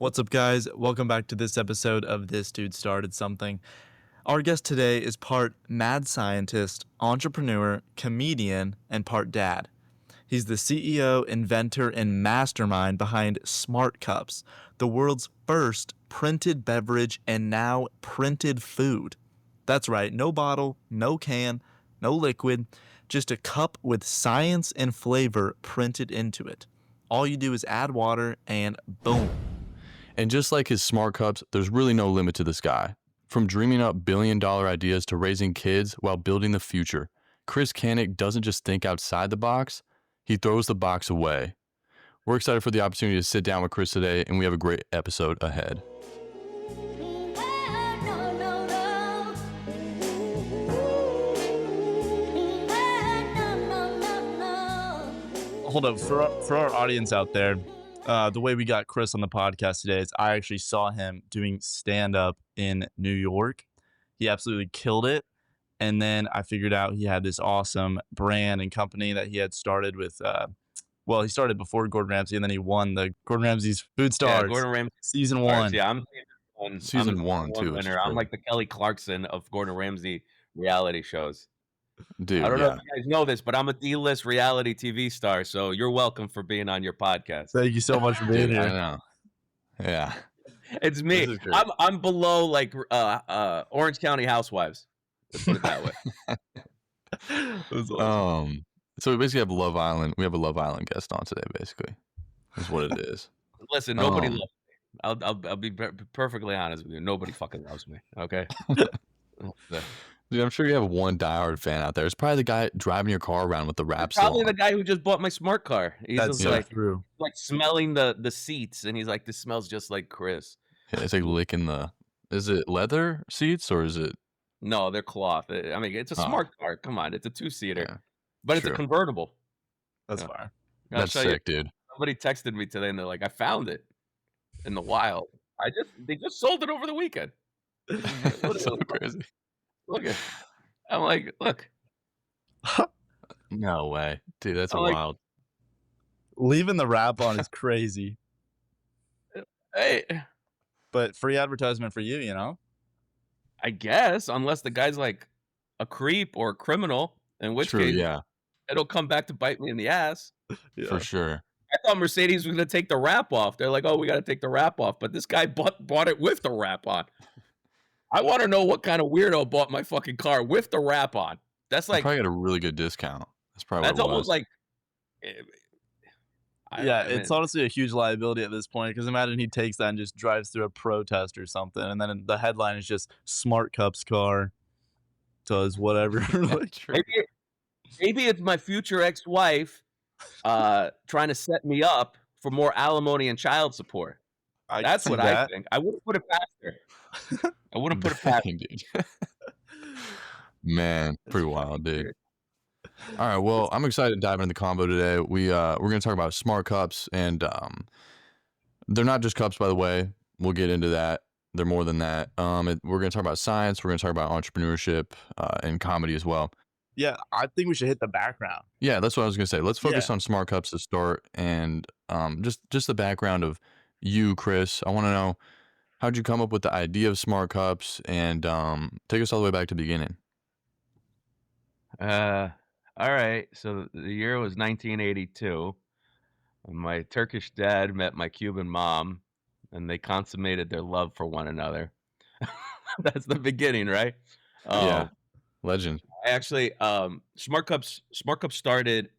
What's up, guys? Welcome back to this episode of This Dude Started Something. Our guest today is part mad scientist, entrepreneur, comedian, and part dad. He's the CEO, inventor, and mastermind behind Smart Cups, the world's first printed beverage and now printed food. That's right, no bottle, no can, no liquid, just a cup with science and flavor printed into it. All you do is add water and boom. And just like his smart cups, there's really no limit to this guy. From dreaming up billion-dollar ideas to raising kids while building the future, Chris Kanik doesn't just think outside the box, he throws the box away. We're excited for the opportunity to sit down with Chris today, and we have a great episode ahead. Hold up, for our audience out there, the way we got Chris on the podcast today is I actually saw him doing stand-up in New York. He absolutely killed it. And then I figured out he had this awesome brand and company that he had started with, he started before Gordon Ramsay, and then he won the Gordon Ramsay's Food Stars. Yeah, Gordon Ramsay season 1. Yeah, I'm season one too. Winner. I'm like the Kelly Clarkson of Gordon Ramsay reality shows. Dude, I don't know if you guys know this, but I'm a D-list reality TV star, so you're welcome for being on your podcast. Thank you so much for being here. I know. Yeah. It's me. I'm below like Orange County Housewives. Let's put it that way. So we basically have Love Island. We have a Love Island guest on today, basically. That's what it is. Listen, nobody loves me. I'll be perfectly honest with you. Nobody fucking loves me. Okay. Dude, I'm sure you have one diehard fan out there. It's probably the guy driving your car around with the rap Probably song. the guy who just bought my smart car. He's That's just true. like smelling the seats, and he's like, "This smells just like Chris." Yeah, it's like licking the. Is it leather seats or is it? No, they're cloth. I mean, it's a smart car. Come on, it's a 2-seater, Yeah, but it's a convertible. That's Yeah. fine. That's sick, dude. Somebody texted me today, and they're like, "I found it in the wild. They just sold it over the weekend." That's so crazy. Look at. I'm like, look. No way, dude. That's I'm like, wild. Leaving the wrap on is crazy. Hey, But free advertisement for you, you know? I guess unless the guy's like a creep or a criminal, in which True, case, yeah, it'll come back to bite me in the ass. Yeah. for sure. I thought Mercedes was going to take the wrap off. They're like, "Oh, we got to take the wrap off," but this guy bought it with the wrap on. I want to know what kind of weirdo bought my fucking car with the wrap on. That's like, I probably got a really good discount. That's probably that's what it almost was. like. It's honestly a huge liability at this point, because imagine he takes that and just drives through a protest or something, and then the headline is just Smart Cups car does whatever. Maybe it's my future ex-wife trying to set me up for more alimony and child support. That's what I think. I wouldn't put it past her. I wouldn't put it past her. Dude. Man, pretty wild, dude. All right, well, I'm excited to dive into the combo today. We're going to talk about smart cups, and they're not just cups, by the way. We'll get into that. They're more than that. We're going to talk about science. We're going to talk about entrepreneurship and comedy as well. Yeah, I think we should hit the background. Yeah, that's what I was going to say. Let's focus on smart cups to start, and just the background of you, Chris. I want to know, how'd you come up with the idea of smart cups, and take us all the way back to the beginning. All right. So the year was 1982. My Turkish dad met my Cuban mom, and they consummated their love for one another. That's the beginning, right? Yeah, legend. Actually, Smart Cups started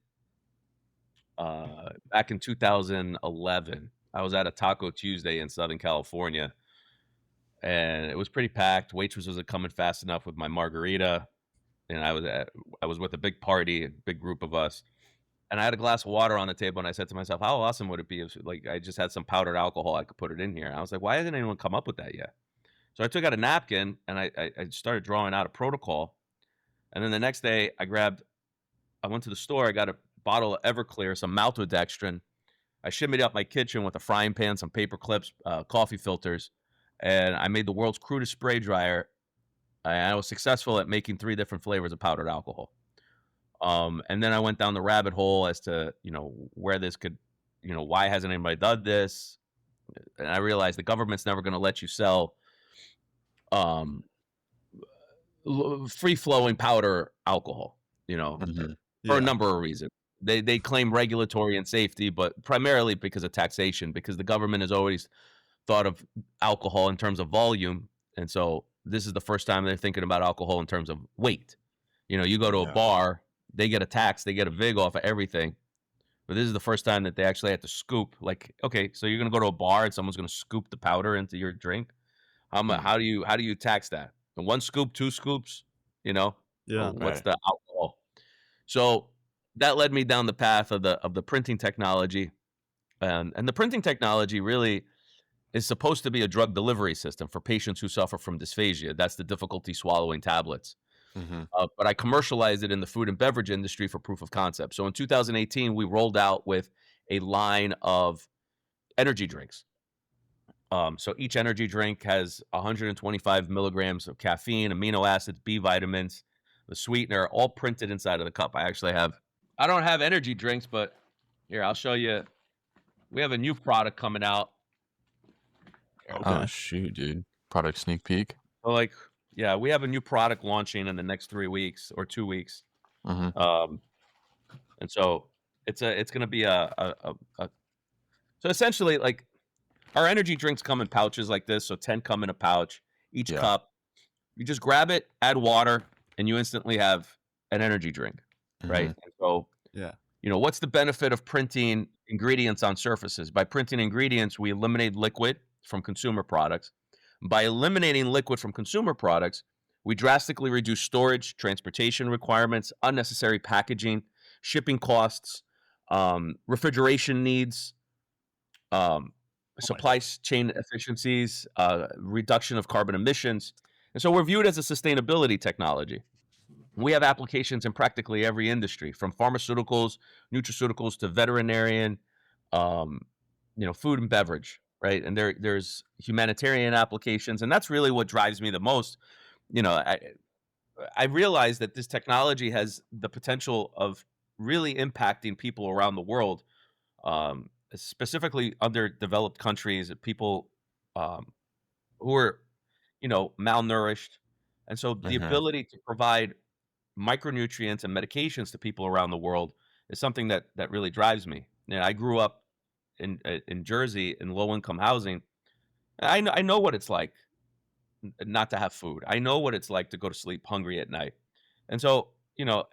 back in 2011. I was at a Taco Tuesday in Southern California, and it was pretty packed. Waitress wasn't coming fast enough with my margarita, and I was with a big party, a big group of us, and I had a glass of water on the table, and I said to myself, how awesome would it be if like I just had some powdered alcohol, I could put it in here. And I was like, why hasn't anyone come up with that yet? So I took out a napkin, and I started drawing out a protocol. And then the next day, I went to the store, I got a bottle of Everclear, some maltodextrin. I shimmied up my kitchen with a frying pan, some paper clips, coffee filters, and I made the world's crudest spray dryer. And I was successful at making 3 different flavors of powdered alcohol. And then I went down the rabbit hole as to, where this could, why hasn't anybody done this? and I realized the government's never going to let you sell um, free flowing powder alcohol, Mhm. for a Yeah. number of reasons. They claim regulatory and safety, but primarily because of taxation, because the government has always thought of alcohol in terms of volume, and so this is the first time they're thinking about alcohol in terms of weight. You go to a Yeah. bar, they get a tax, they get a vig off of everything, but this is the first time that they actually have to scoop. Like, okay, so you're gonna go to a bar and someone's gonna scoop the powder into your drink. Mm. How do you tax that? One scoop, two scoops, you know? Yeah. What's Right. the alcohol? So that led me down the path of the printing technology, and the printing technology really is supposed to be a drug delivery system for patients who suffer from dysphagia. That's the difficulty swallowing tablets. Mhm. But I commercialized it in the food and beverage industry for proof of concept. So in 2018, we rolled out with a line of energy drinks. So each energy drink has 125 milligrams of caffeine, amino acids, B vitamins, the sweetener, all printed inside of the cup. I don't have energy drinks, but here, I'll show you. We have a new product coming out. Here, Oh, Okay. shoot, dude. Product sneak peek? so like, yeah, we have a new product launching in the next 3 weeks or 2 weeks. Mhm. Um, and so it's going to be so essentially, like, our energy drinks come in pouches like this. So 10 come in a pouch, each Yeah. cup. You just grab it, add water, and you instantly have an energy drink, right? Mhm. And so, Yeah. what's the benefit of printing ingredients on surfaces? By printing ingredients, we eliminate liquid from consumer products. By eliminating liquid from consumer products, we drastically reduce storage, transportation requirements, unnecessary packaging, shipping costs, refrigeration needs, um, Oh my supply God. chain efficiencies, reduction of carbon emissions. And so we're viewed as a sustainability technology. We have applications in practically every industry, from pharmaceuticals, nutraceuticals to veterinarian, um, food and beverage, right? And there's humanitarian applications, and that's really what drives me the most. You know, I realize that this technology has the potential of really impacting people around the world, specifically underdeveloped countries, people um, who are, malnourished. And so the Mhm. ability to provide micronutrients and medications to people around the world is something that really drives me. I grew up in Jersey in low income housing. I know what it's like not to have food. I know what it's like to go to sleep hungry at night. And so,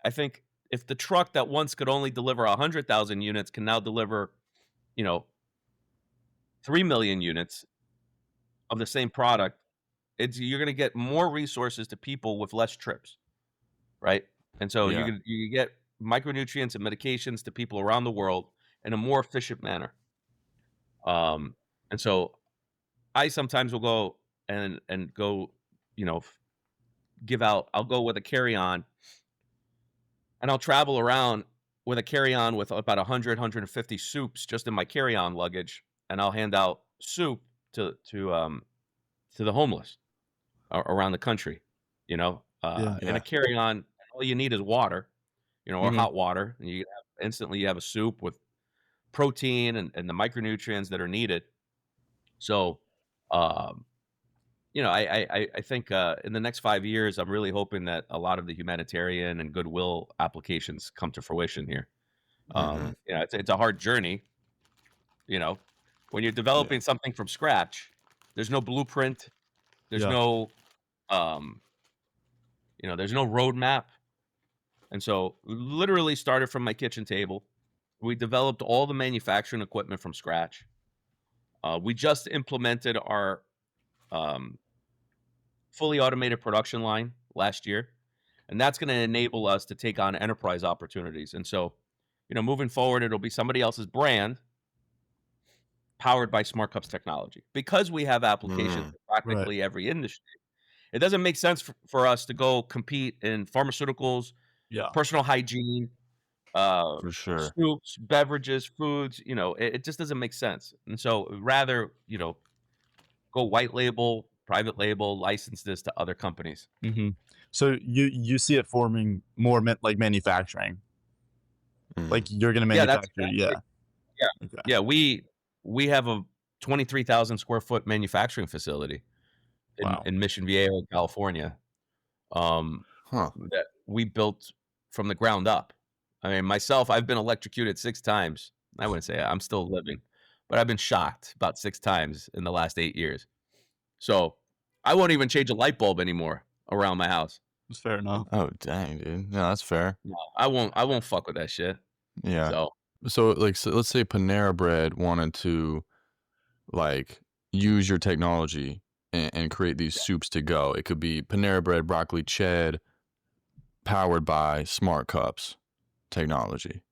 I think if the truck that once could only deliver 100,000 units can now deliver, you know, 3 million units of the same product, you're going to get more resources to people with less trips, right? And so Yeah. you get micronutrients and medications to people around the world in a more efficient manner. Um, and so I sometimes will go and go, you know, f- give out. I'll go with a carry on, and I'll travel around with a carry on with about 100, soups just in my carry on luggage, and I'll hand out soup to the homeless around the country. Yeah. In a Yeah. carry on, all you need is water, or Mhm. hot water, and instantly you have a soup with protein and the micronutrients that are needed. So, um, I think in the next 5 years, I'm really hoping that a lot of the humanitarian and goodwill applications come to fruition here. Mhm. It's a hard journey. You know, when you're Yeah. developing something from scratch, there's no blueprint, there's Yeah. no, um, there's no roadmap. And so, literally started from my kitchen table. We developed all the manufacturing equipment from scratch. We just implemented our um, fully automated production line last year, and that's going to enable us to take on enterprise opportunities. And so, moving forward, it'll be somebody else's brand powered by Smart Cups technology. Because we have applications Mm. in Right. practically every industry, it doesn't make sense for us to go compete in pharmaceuticals, Yeah. personal hygiene, uh, For sure. soups, beverages, foods. It just doesn't make sense. And so, rather, go white label, private label, license this to other companies. Mhm. So you see it forming more like manufacturing. Like Mm. you're gonna Yeah, that's manufacture. exactly. Yeah. Yeah, Okay. yeah. We have a 23,000 square foot manufacturing facility Wow. in Mission Viejo, California, Huh. that we built from the ground up. I mean, myself, I've been electrocuted 6 times. I wouldn't say I'm still living, but I've been shocked about 6 times in the last 8 years. So, I won't even change a light bulb anymore around my house. That's fair enough. Oh, dang, dude. No, that's fair. No, I won't fuck with that shit. Yeah. So, So, like, so let's say Panera Bread wanted to, like, use your technology and create these soups to go. It could be Panera Bread broccoli ched powered by Smart Cups technology.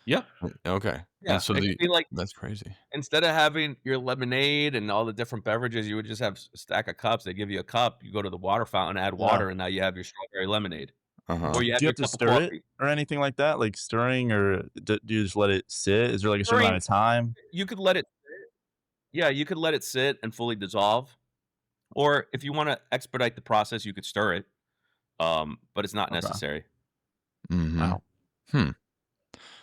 yeah, Okay. yeah. And so It could be like, that's crazy. instead of having your lemonade and all the different beverages, you would just have a stack of cups. They give you a cup, you go to the water fountain, add water, and now you have your strawberry lemonade. Uh-huh. Or you have Do you your have to cup of stir it coffee. or anything like that? Like stirring, or do you just let it sit? Is there like a certain amount of time? You could let it sit. Yeah, you could let it sit and fully dissolve. Or if you wanna expedite the process, you could stir it, but it's not Okay. necessary. Mm-hmm. Wow.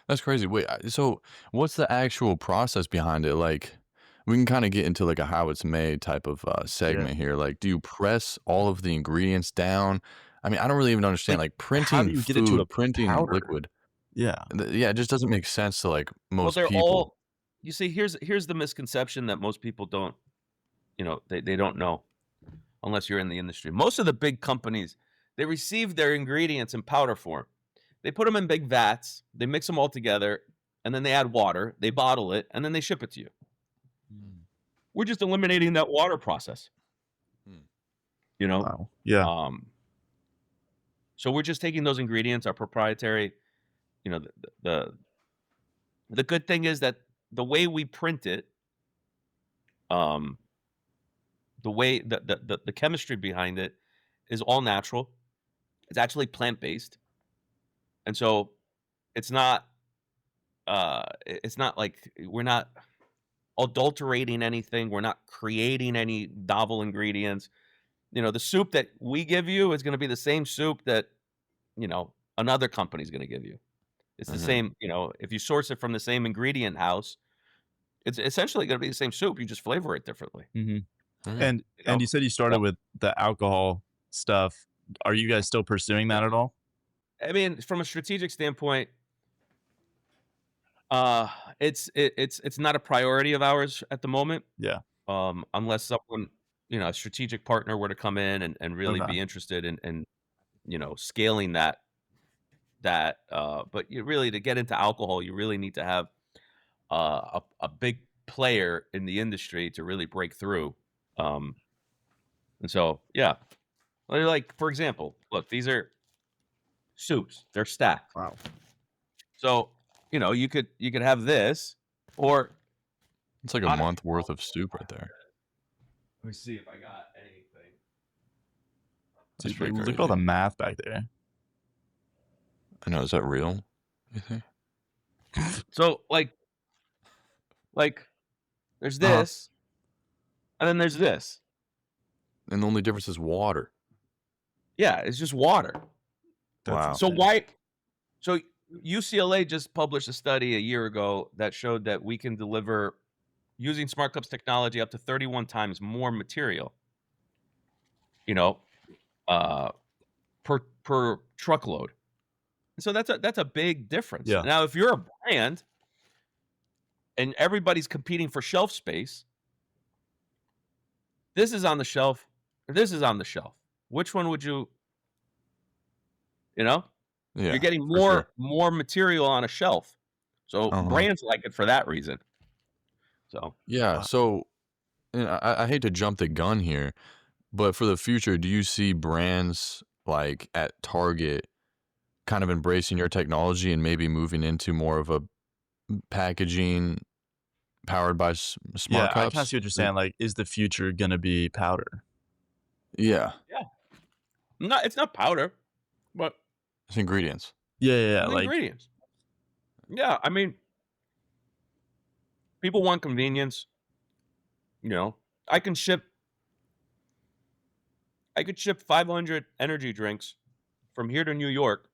That's crazy. Wait, so what's the actual process behind it? Like, we can kind of get into like a how it's made type of segment here. Like, do you press all of the ingredients down? I mean, I don't really even understand. Like, how do printing you get it to a food, printing powder? liquid. Yeah. Yeah, it just doesn't make sense to like Well, most they're people. all you see, here's the misconception that most people don't, they don't know unless you're in the industry. Most of the big companies, they receive their ingredients in powder form. They put them in big vats, they mix them all together, and then they add water, they bottle it, and then they ship it to you. We're just eliminating that water process. Hmm. You know? Wow. Yeah. So we're just taking those ingredients, our proprietary, you know, the good thing is that the way we print it, the way the chemistry behind it is all natural. It's actually plant-based. And so it's not like we're not adulterating anything. We're not creating any novel ingredients. The soup that we give you is going to be the same soup that, another company's going to give you. It's the Mhm. same, if you source it from the same ingredient house, it's essentially going to be the same soup. You just flavor it differently. Mm-hmm. Hmm. And you said you started with the alcohol stuff. Are you guys still pursuing that at all? I mean, from a strategic standpoint, it's not a priority of ours at the moment. Yeah. Unless someone, a strategic partner were to come in and really Okay. be interested in scaling that. But you really, to get into alcohol, you really need to have a big player in the industry to really break through. And so, yeah, like for example, look, these are soups. They're stacked. Wow. So you could have this, or It's like a month worth of soup right there. let me see if I got anything. That's Dude, pretty look crazy. at all the math back there. I know. Is that real? You think? So like there's Uh-huh. this, and then there's this. And the only difference is water. Yeah, it's just water. Wow. So why? So UCLA just published a study a year ago that showed that we can deliver, using Smart Cups technology, up to 31 times more material. Per truckload. So that's a big difference. Yeah. Now, if you're a brand and everybody's competing for shelf space, this is on the shelf, or this is on the shelf. Which one would you? Yeah. You're getting for more material on a shelf. So Uh-huh. brands like it for that reason. So Yeah. Wow. So I hate to jump the gun here, but for the future, do you see brands like at Target kind of embracing your technology and maybe moving into more of a packaging powered by Smart Yeah, I Cups? kind of see what you're saying. Like, is the future gonna be powder? Yeah. it's not powder, but It's ingredients. Yeah. the Like, ingredients. Yeah, I mean, people want convenience. I could ship 500 energy drinks from here to New York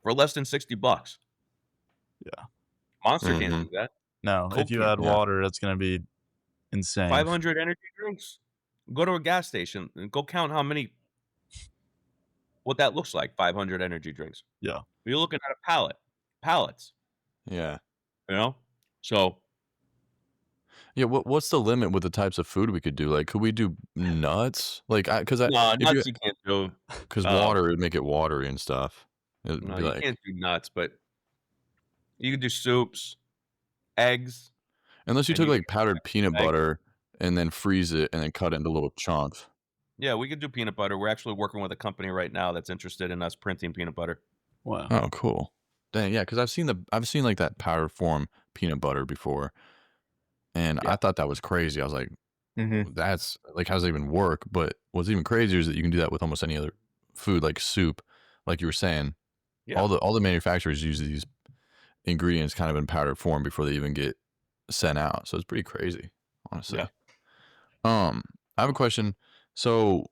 for less than $60. Yeah. Monster can't Mhm. do that. No, if Coke you can. add Yeah. water, that's gonna be insane. 500 energy drinks. Go to a gas station and go count what that looks like. 500 energy drinks. Yeah. You're looking at pallets. Yeah. You know. So Yeah, what's the limit with the types of food we could do? Like, could we do nuts? Like, because no, if you nuts you can't do. because water would make it watery and stuff. It'd No, be you like, can't do nuts, but you can do soups, eggs, unless you and took you like powdered peanut egg. butter and then freeze it and then cut it into little chunks. Yeah, we could do peanut butter. We're actually working with a company right now that's interested in us printing peanut butter. Wow. Oh, cool. Dang, yeah, because I've seen like that powder form peanut butter before, and Yeah. I thought that was crazy. I was like, Mm-hmm. that's like, how does it even work? But what's even crazier is that you can do that with almost any other food, like soup, like you were saying. Yeah. All the manufacturers use these ingredients kind of in powdered form before they even get sent out. So it's pretty crazy, honestly. Yeah. I have a question. So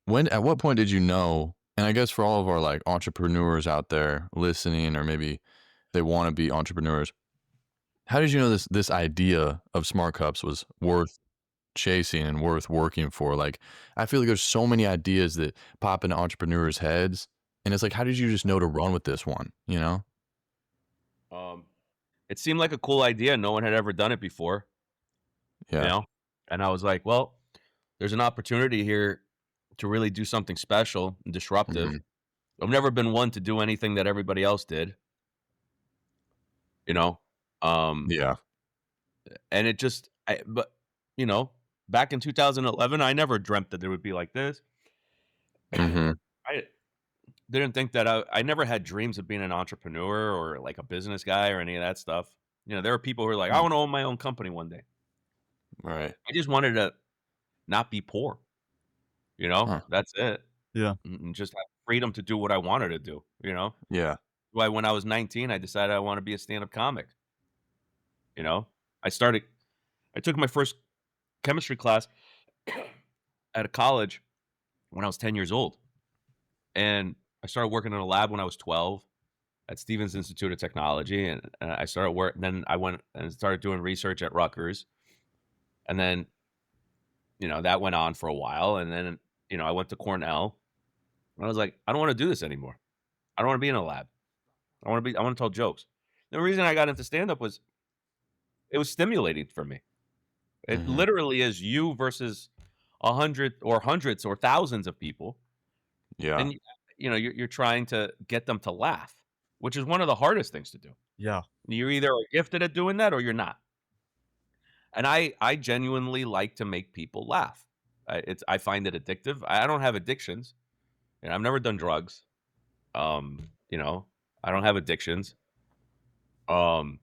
at what point did you know, and I guess for all of our like entrepreneurs out there listening, or maybe they want to be entrepreneurs, how did you know this idea of smart cups was worth chasing and worth working for? Like, I feel like there's so many ideas that pop into entrepreneurs' heads, and it's like, how did you just know to run with this one, you know? It seemed like a cool idea. No one had ever done it before. Yeah. You know? And I was like, well, there's an opportunity here to really do something special and disruptive. Mhm. I've never been one to do anything that everybody else did. You know? Yeah. And it just but you know, back in 2011, I never dreamt that it would be like this. Mhm. I didn't think that I never had dreams of being an entrepreneur or like a business guy or any of that stuff. You know, there are people who are like, I want to own my own company one day. Right. I just wanted to not be poor. You know, Huh. that's it. Yeah. And just have freedom to do what I wanted to do. You know, Yeah. why when I was 19, I decided I want to be a stand-up comic. You know, I took my first chemistry class at a college when I was 10 years old. And I started working in a lab when I was 12 at Stevens Institute of Technology. And I started work. Then I went and started doing research at Rutgers. And then, you know, that went on for a while. And then, you know, I went to Cornell. And I was like, I don't want to do this anymore. I don't want to be in a lab. I want to tell jokes. The reason I got into stand-up was it was stimulating for me. It Mhm. literally is you versus 100 or hundreds or thousands of people. Yeah. And you know, you're trying to get them to laugh, which is one of the hardest things to do. Yeah. You're either gifted at doing that or you're not. And I genuinely like to make people laugh. I find it addictive. I don't have addictions, and I've never done drugs. You know, I don't have addictions. I'm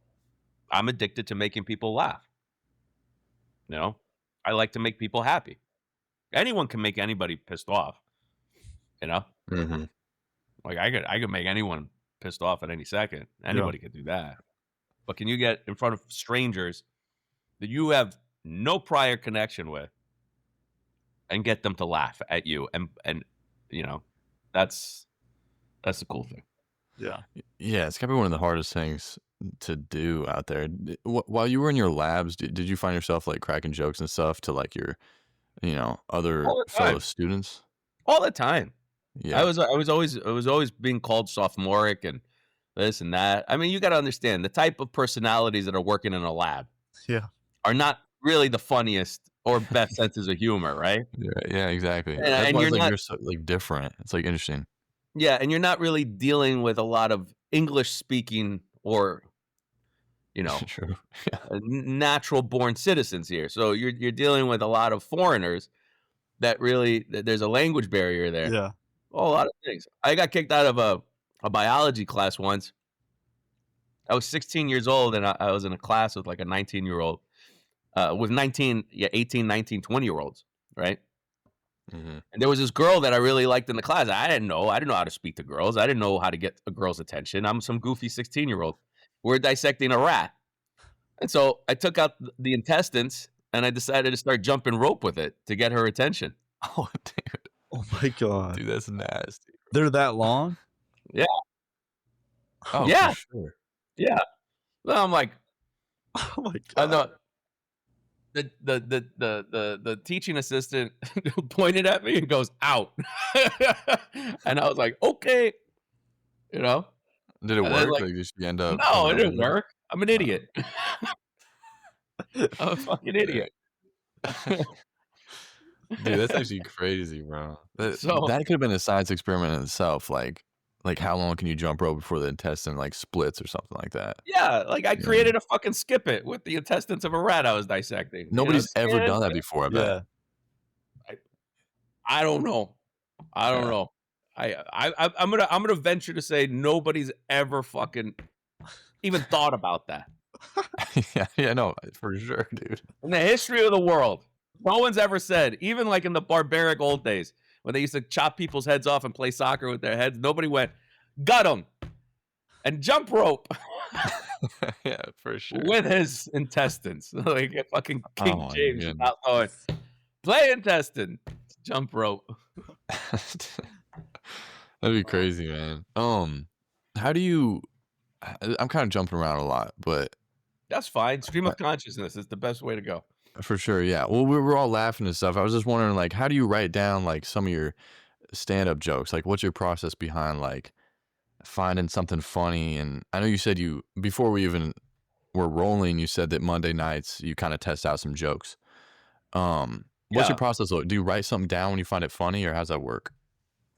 addicted to making people laugh. You know, I like to make people happy. Anyone can make anybody pissed off. You know, Mhm. like I could make anyone pissed off at any second. Anybody could do that. But can you get in front of strangers that you have no prior connection with and get them to laugh at you? And you know, that's the cool thing. Yeah. Yeah, it's gotta be one of the hardest things to do out there. While you were in your labs, did you find yourself like cracking jokes and stuff to like your, other All the fellow time. students? All the time. Yeah. I was always being called sophomoric and this and that. I mean, you got to understand the type of personalities that are working in a lab Yeah. are not really the funniest or best senses of humor, right? Yeah, exactly. And, That's and why you're it's like not, you're so like different. It's like interesting. yeah, and you're not really dealing with a lot of English speaking or you know True. Yeah. natural born citizens here. So you're dealing with a lot of foreigners that really there's a language barrier there. Yeah. Oh, a lot of things. I got kicked out of a biology class once. I was 16 years old, and I was in a class with like a 19-year-old, with 18, 19, 20-year-olds, right? Mhm. And there was this girl that I really liked in the class. I didn't know how to speak to girls. I didn't know how to get a girl's attention. I'm some goofy 16-year-old. We're dissecting a rat. And so I took out the intestines, and I decided to start jumping rope with it to get her attention. Oh, dude. Oh my god. Dude, that's nasty. They're that long? Yeah. Oh, Yeah. for sure. Yeah. Well, I'm like, Oh my I god. know the teaching assistant pointed at me and goes, "Out." And I was like, "Okay," you know? Did it And then, work? like, Like, did you end up no, coming it over didn't there? work. I'm an Oh, idiot. I'm a fucking dang. idiot. Dude, that's actually crazy, bro. That So, that could have been a science experiment in itself, like how long can you jump rope before the intestine, like, splits or something like that. yeah, like, I Yeah. created a fucking skip it with the intestines of a rat I was dissecting, Nobody's ever skin, done that before, I bet. Yeah. I I don't know. I don't Yeah. know. I'm gonna venture to say nobody's ever fucking even thought about that. Yeah, yeah, no, for sure, dude. In the history of the world, no one's ever said, even like in the barbaric old days when they used to chop people's heads off and play soccer with their heads, nobody went, "Gut him," and jump rope Yeah, for sure. with his intestines. Like fucking Oh King my James is goodness. not going, play intestine, jump rope. That'd be crazy, man. How do you I'm kinda jumping around a lot, but That's fine. Stream uh, of consciousness is the best way to go. for sure, yeah. Well, we were all laughing and stuff. I was just wondering, like, how do you write down, like, some of your stand-up jokes? Like, what's your process behind, like, finding something funny? And I know you said you before we even were rolling, you said that Monday nights you kinda test out some jokes. What's your Yeah. process look? Do you write something down when you find it funny, or how's that work?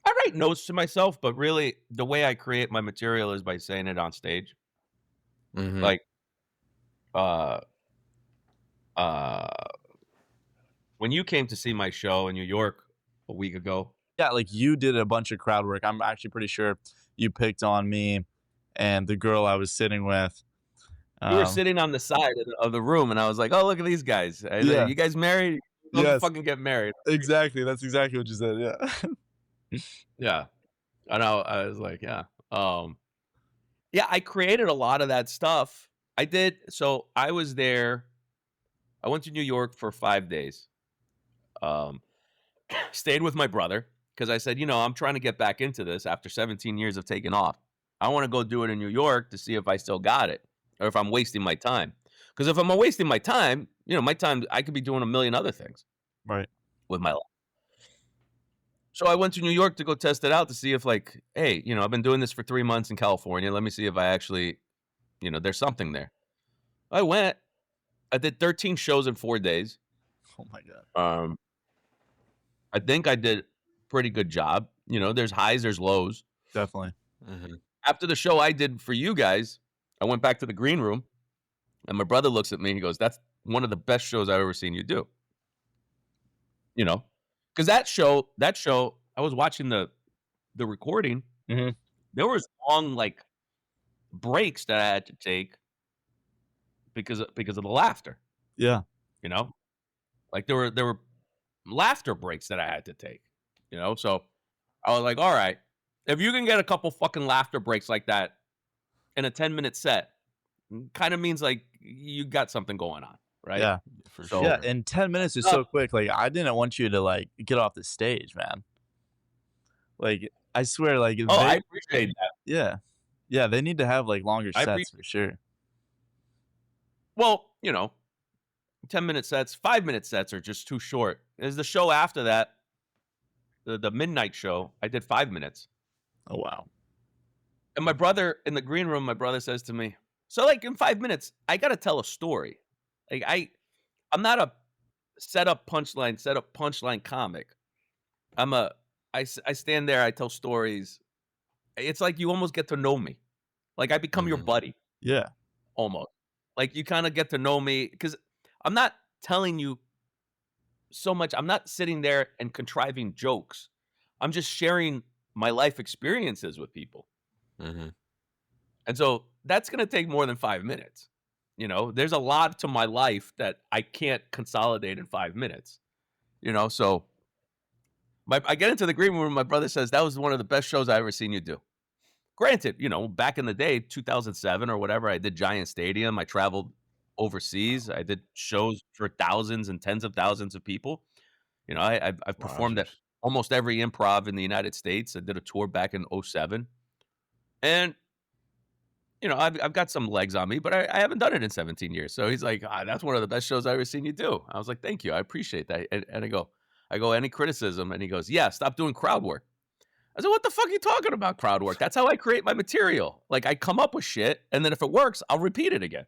I write notes to myself, but really the way I create my material is by saying it on stage. Mhm. Like, uh, uh, when you came to see my show in New York a week ago, Yeah, like you did a bunch of crowd work. I'm actually pretty sure you picked on me and the girl I was sitting with. you were Um, sitting on the side of the room, and I was like, "Oh, look at these guys. I was like, yeah, you guys married? Don't yes, fucking get married." exactly. That's exactly what you said. Yeah. Yeah. I know. I was like, "Yeah." Um, yeah, I created a lot of that stuff. I did. So I was there. I went to New York for 5 days. Um, stayed with my brother because I said, I'm trying to get back into this after 17 years of taking off. I want to go do it in New York to see if I still got it or if I'm wasting my time. Because if I'm wasting my time, I could be doing a million other things Right. with my life. So I went to New York to go test it out to see if, like, hey, I've been doing this for 3 months in California. Let me see if I actually, there's something there. I went. I did 13 shows in 4 days. Oh my god. Um, I think I did a pretty good job. There's highs, there's lows. Definitely. Mhm. After the show I did for you guys, I went back to the green room, and my brother looks at me and he goes, "That's one of the best shows I've ever seen you do." You know, because that show, I was watching the recording. Mhm. There was long like breaks that I had to take because of the laughter. Yeah. You know, like there were laughter breaks that I had to take. So I was like, all right, if you can get a couple fucking laughter breaks like that in a 10-minute set, kind of means like you got something going on, right? Yeah. For So Yeah, sure. and 10 minutes is no, so quick. Like, I didn't want you to, like, get off the stage, man. Like, I swear, like, oh, I they appreciate that. yeah. Yeah, they need to have, like, longer I appreciate sets for sure. well, 10-minute sets, 5-minute sets are just too short. There's the show after that, the midnight show. I did 5 minutes. Oh, wow. And my brother in the green room, my brother says to me, "So like in 5 minutes, I gotta tell a story. Like I'm not a set up punchline comic. I'm a I stand there, I tell stories. It's like you almost get to know me. Like I become your Mhm. buddy Yeah. almost. Like you kind of get to know me because I'm not telling you so much. I'm not sitting there and contriving jokes. I'm just sharing my life experiences with people. Mhm. And so that's going to take more than 5 minutes. There's a lot to my life that I can't consolidate in 5 minutes. So I get into the green room. My brother says that was one of the best shows I ever seen you do. Granted, back in the day, 2007 or whatever, I did Giant Stadium. I traveled overseas. I did shows for thousands and tens of thousands of people. I've performed at Wowzers. almost every improv in the United States. I did a tour back in '07, and I've got some legs on me, but I haven't done it in 17 years. So he's like, that's one of the best shows I've ever seen you do. I was like, thank you. I appreciate that. And I go, any criticism? And he goes, yeah, stop doing crowd work. I said, what the fuck are you talking about, crowd work? That's how I create my material. Like, I come up with shit, and then if it works, I'll repeat it again.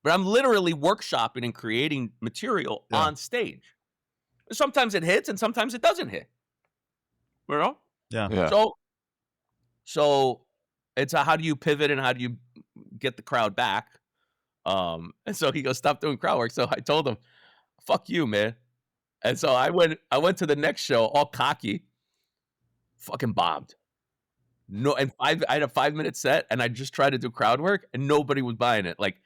But I'm literally workshopping and creating material on stage. Sometimes it hits, and sometimes it doesn't hit. You know? Yeah. So it's how do you pivot and how do you get the crowd back? And so he goes, stop doing crowd work. So I told him, fuck you, man. And so I went to the next show all cocky. Fucking bombed. No, and I had a 5-minute set, and I just tried to do crowd work, and nobody was buying it. Like,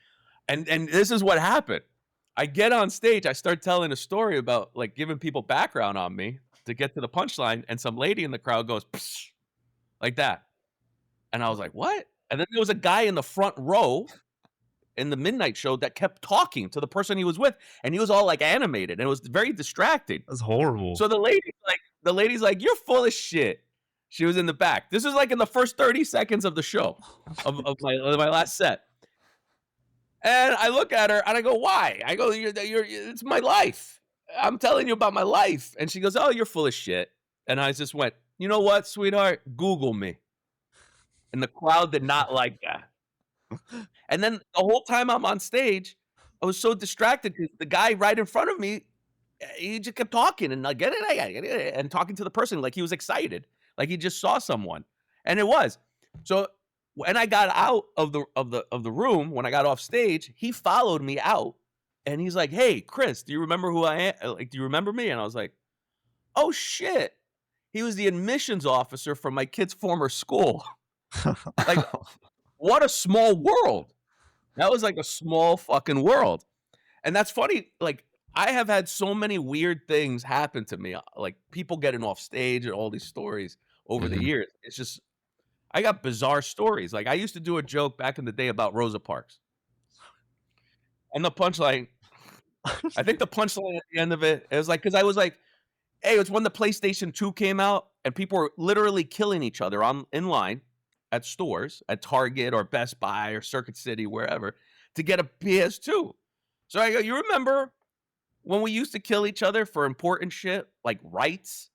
and this is what happened. I get on stage, I start telling a story about like giving people background on me to get to the punchline, and some lady in the crowd goes psh, like that, and I was like, what? And then there was a guy in the front row in the midnight show that kept talking to the person he was with, and he was all like animated, and it was very distracting. That's horrible. So the lady's like, you're full of shit. She was in the back. This is like in the first 30 seconds of the show of my last set. And I look at her and I go, why? I go, it's my life. I'm telling you about my life. And she goes, oh, you're full of shit. And I just went, you know what, sweetheart? Google me. And the crowd did not like that. And then the whole time I'm on stage, I was so distracted because the guy right in front of me, he just kept talking and get it, and talking to the person like he was excited, like he just saw someone, and it was. So when I got out of the room, when I got off stage, he followed me out, and he's like, "Hey, Chris, do you remember who I am? Like, do you remember me?" And I was like, "Oh shit!" He was the admissions officer from my kid's former school. Like, what a small world. That was like a small fucking world, and that's funny. Like, I have had so many weird things happen to me, like people getting off stage and all these stories over the years. It's just, I got bizarre stories. Like I used to do a joke back in the day about Rosa Parks. And the punchline, I think the punchline at the end of it was like, because I was like, hey, it's when the PlayStation 2 came out and people were literally killing each other in line at stores, at Target or Best Buy or Circuit City, wherever, to get a PS2. So I go, you remember when we used to kill each other for important shit like rights,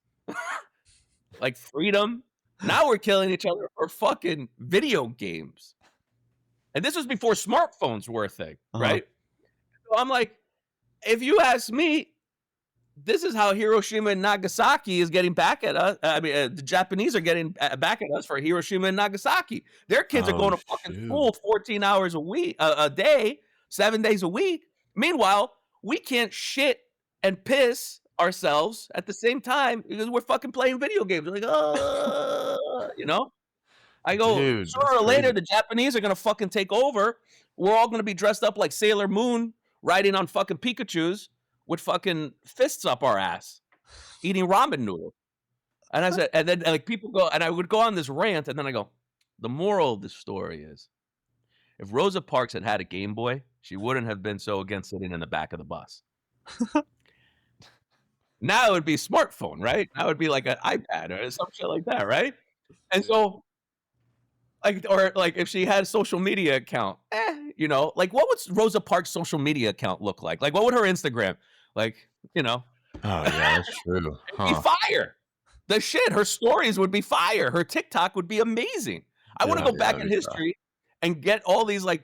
like freedom? Now we're killing each other for fucking video games. And this was before smartphones were a thing, right? So I'm like, if you ask me, this is how Hiroshima and Nagasaki is getting back at us. I mean, the Japanese are getting back at us for Hiroshima and Nagasaki. Their kids are going to fucking school 14 hours a day, 7 days a week. Meanwhile, we can't shit and piss ourselves at the same time because we're fucking playing video games. We're like, you know? I go, Dude, sooner or later, the Japanese are going to fucking take over. We're all going to be dressed up like Sailor Moon, riding on fucking Pikachus with fucking fists up our ass, eating ramen noodles. And I said, and then like people go, and I would go on this rant, and then I go, the moral of the story is, if Rosa Parks had had a Game Boy, she wouldn't have been so against sitting in the back of the bus. Now it would be a smartphone, right? Now it would be like an iPad or some shit like that, right? And so, like if she had a social media account, you know, like what would Rosa Parks' social media account look like? Like what would her Instagram, like, you know? Oh yeah, that's true. It'd be fire. The shit, her stories would be fire. Her TikTok would be amazing. I want to go back in history and get all these like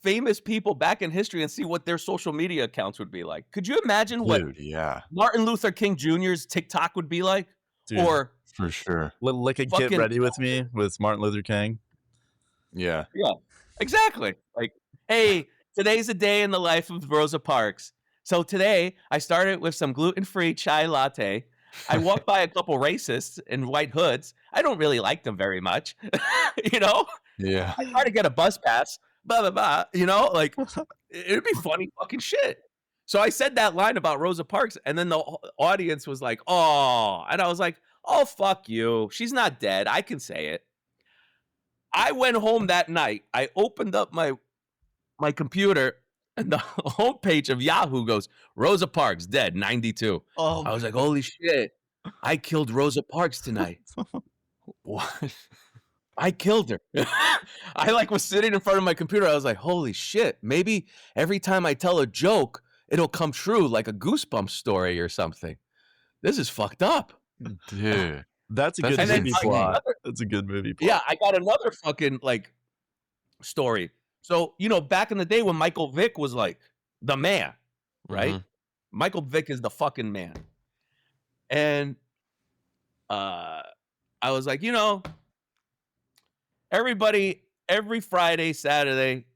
famous people back in history and see what their social media accounts would be like. Could you imagine what Martin Luther King Jr.'s TikTok would be like? Dude, or for sure. Like a Get Ready With Me with Martin Luther King. Yeah, exactly. Like, hey, today's a day in the life of Rosa Parks. So today I started with some gluten-free chai latte. I walked by a couple racists in white hoods. I don't really like them very much, you know? Yeah. I try to get a bus pass, blah, blah, blah, you know? Like, it'd be funny fucking shit. So I said that line about Rosa Parks, and then the audience was like, oh, and I was like, oh, fuck you. She's not dead. I can say it. I went home that night. I opened up my computer, and the homepage of Yahoo goes, Rosa Parks dead, 92. Oh, I was like, holy shit. I killed Rosa Parks tonight. What? I killed her. I like was sitting in front of my computer. I was like, holy shit, maybe every time I tell a joke, it'll come true, like a Goosebumps story or something. This is fucked up. Dude. That's a That's good movie insane. plot. That's a good movie plot. Yeah, I got another fucking like story. So, back in the day when Michael Vick was like the man, right? Mhm. Michael Vick is the fucking man. And I was like, everybody, every Friday, Saturday,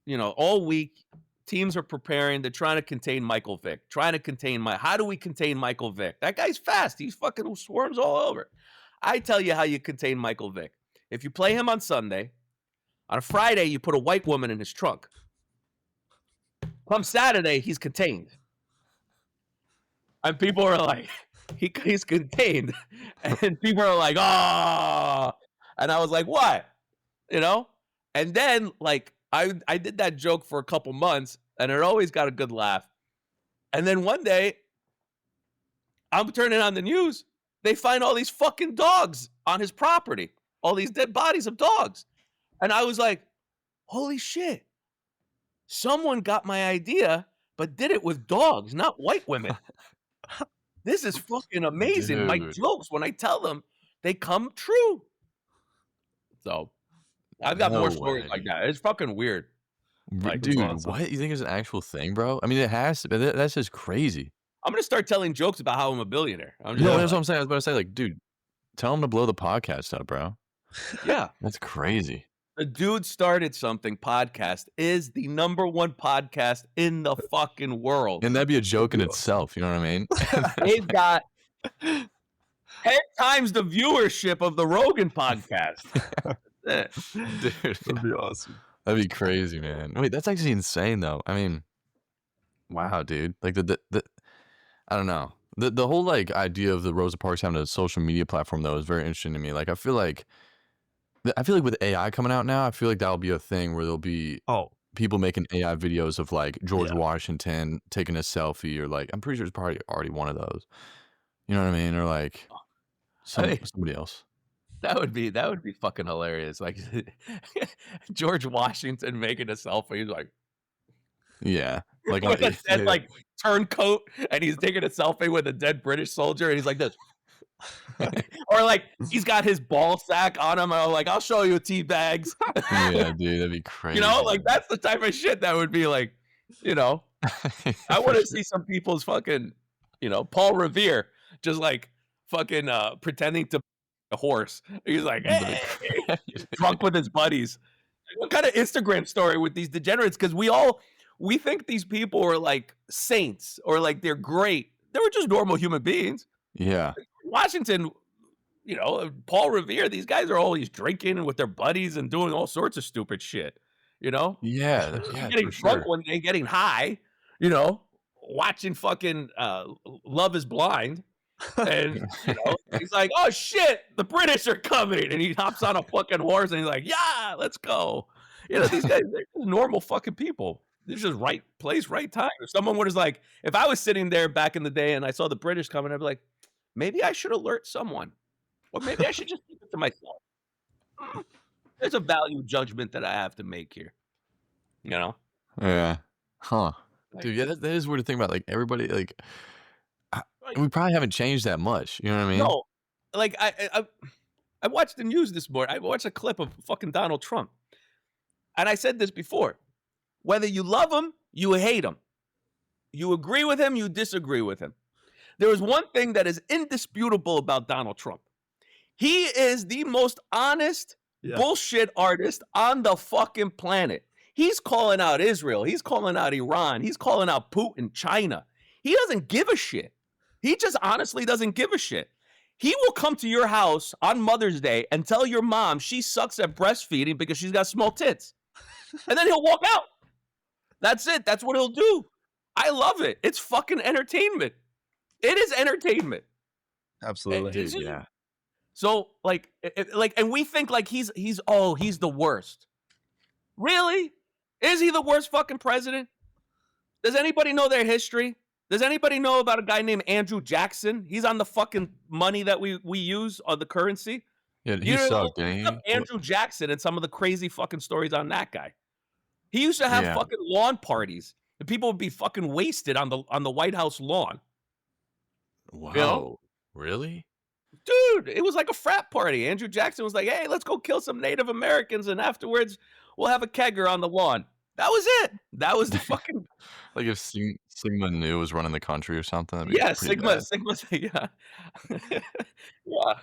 all week, teams are preparing. They're trying to contain Michael Vick. How do we contain Michael Vick? That guy's fast. He's fucking swarms all over. I tell you how you contain Michael Vick. If you play him on Sunday, on a Friday, you put a white woman in his trunk. Come Saturday, he's contained. And people are like, he's contained. And people are like, oh. And I was like, what? And then, like, I did that joke for a couple months, and it always got a good laugh. And then one day, I'm turning on the news. They find all these fucking dogs on his property, all these dead bodies of dogs. And I was like, holy shit. Someone got my idea, but did it with dogs, not white women. This is fucking amazing. Dude. My jokes, when I tell them, they come true. So I've got more stories like that. It's fucking weird. Like, Dude, awesome. what? You think it's an actual thing, bro? I mean, it has to, but that's just crazy. I'm going to start telling jokes about how I'm a billionaire. I'm Yeah, just that's what I'm saying. I was about to say, like, dude, tell him to blow the podcast up, bro. yeah. That's crazy. The Dude Started Something podcast is the #1 podcast in the fucking world. And that'd be a joke in itself. You know what I mean? They've got 10 times the viewership of the Rogan podcast. Dude, That'd be awesome. that'd be crazy, man. Wait, that's actually insane, though. I mean, wow, dude. Like the I don't know. The whole like idea of the Rosa Parks having a social media platform though is very interesting to me. Like I feel like with AI coming out now, I feel like that'll be a thing where there'll be people making AI videos of like George Washington taking a selfie, or like I'm pretty sure it's probably already one of those. You know what I mean? Or like somebody else. That would be fucking hilarious. Like George Washington making a selfie. He's like, Yeah, like with a dead like turncoat, and he's taking a selfie with a dead British soldier, and he's like this. Or like he's got his ball sack on him, and like, I'll show you tea bags. Yeah, dude, that'd be crazy. Like that's the type of shit that would be like, I want to see some people's fucking, Paul Revere just like fucking pretending to be a horse. He's like, hey, drunk with his buddies. What kind of Instagram story with these degenerates? Because we think these people are like saints or like they're great. They were just normal human beings. Yeah. Washington, Paul Revere, these guys are always drinking with their buddies and doing all sorts of stupid shit, Yeah, getting drunk one day, getting high, watching fucking Love is Blind. And, he's like, oh shit, the British are coming. And he hops on a fucking horse and he's like, yeah, let's go. These guys, they're normal fucking people. They're just right place, right time. If someone was like, if I was sitting there back in the day and I saw the British coming, I'd be like, maybe I should alert someone. Or maybe I should just keep it to myself. There's a value judgment that I have to make here. Yeah. Huh. Dude, yeah, that is weird to think about. Like everybody, like we probably haven't changed that much. You know what I mean? No, like I watched the news this morning. I watched a clip of fucking Donald Trump, and I said this before: whether you love him, you hate him, you agree with him, you disagree with him. There is one thing that is indisputable about Donald Trump. He is the most honest bullshit artist on the fucking planet. He's calling out Israel. He's calling out Iran. He's calling out Putin, China. He doesn't give a shit. He just honestly doesn't give a shit. He will come to your house on Mother's Day and tell your mom she sucks at breastfeeding because she's got small tits. And then he'll walk out. That's it. That's what he'll do. I love it. It's fucking entertainment. It is entertainment. Absolutely. Dude, yeah. So and we think like he's the worst. Really? Is he the worst fucking president? Does anybody know their history? Does anybody know about a guy named Andrew Jackson? He's on the fucking money that we use on the currency. Yeah, he You know, sucked, look didn't up he? Andrew Jackson and some of the crazy fucking stories on that guy. He used to have Yeah. fucking lawn parties, and people would be fucking wasted on the White House lawn. You know? Whoa. Really? Dude, it was like a frat party. Andrew Jackson was like, "Hey, let's go kill some Native Americans, and afterwards we'll have a kegger on the lawn." That was it. That was the fucking Like if Sigma Nu was running the country or something, that'd be yeah, pretty bad. Sigma, yeah, yeah,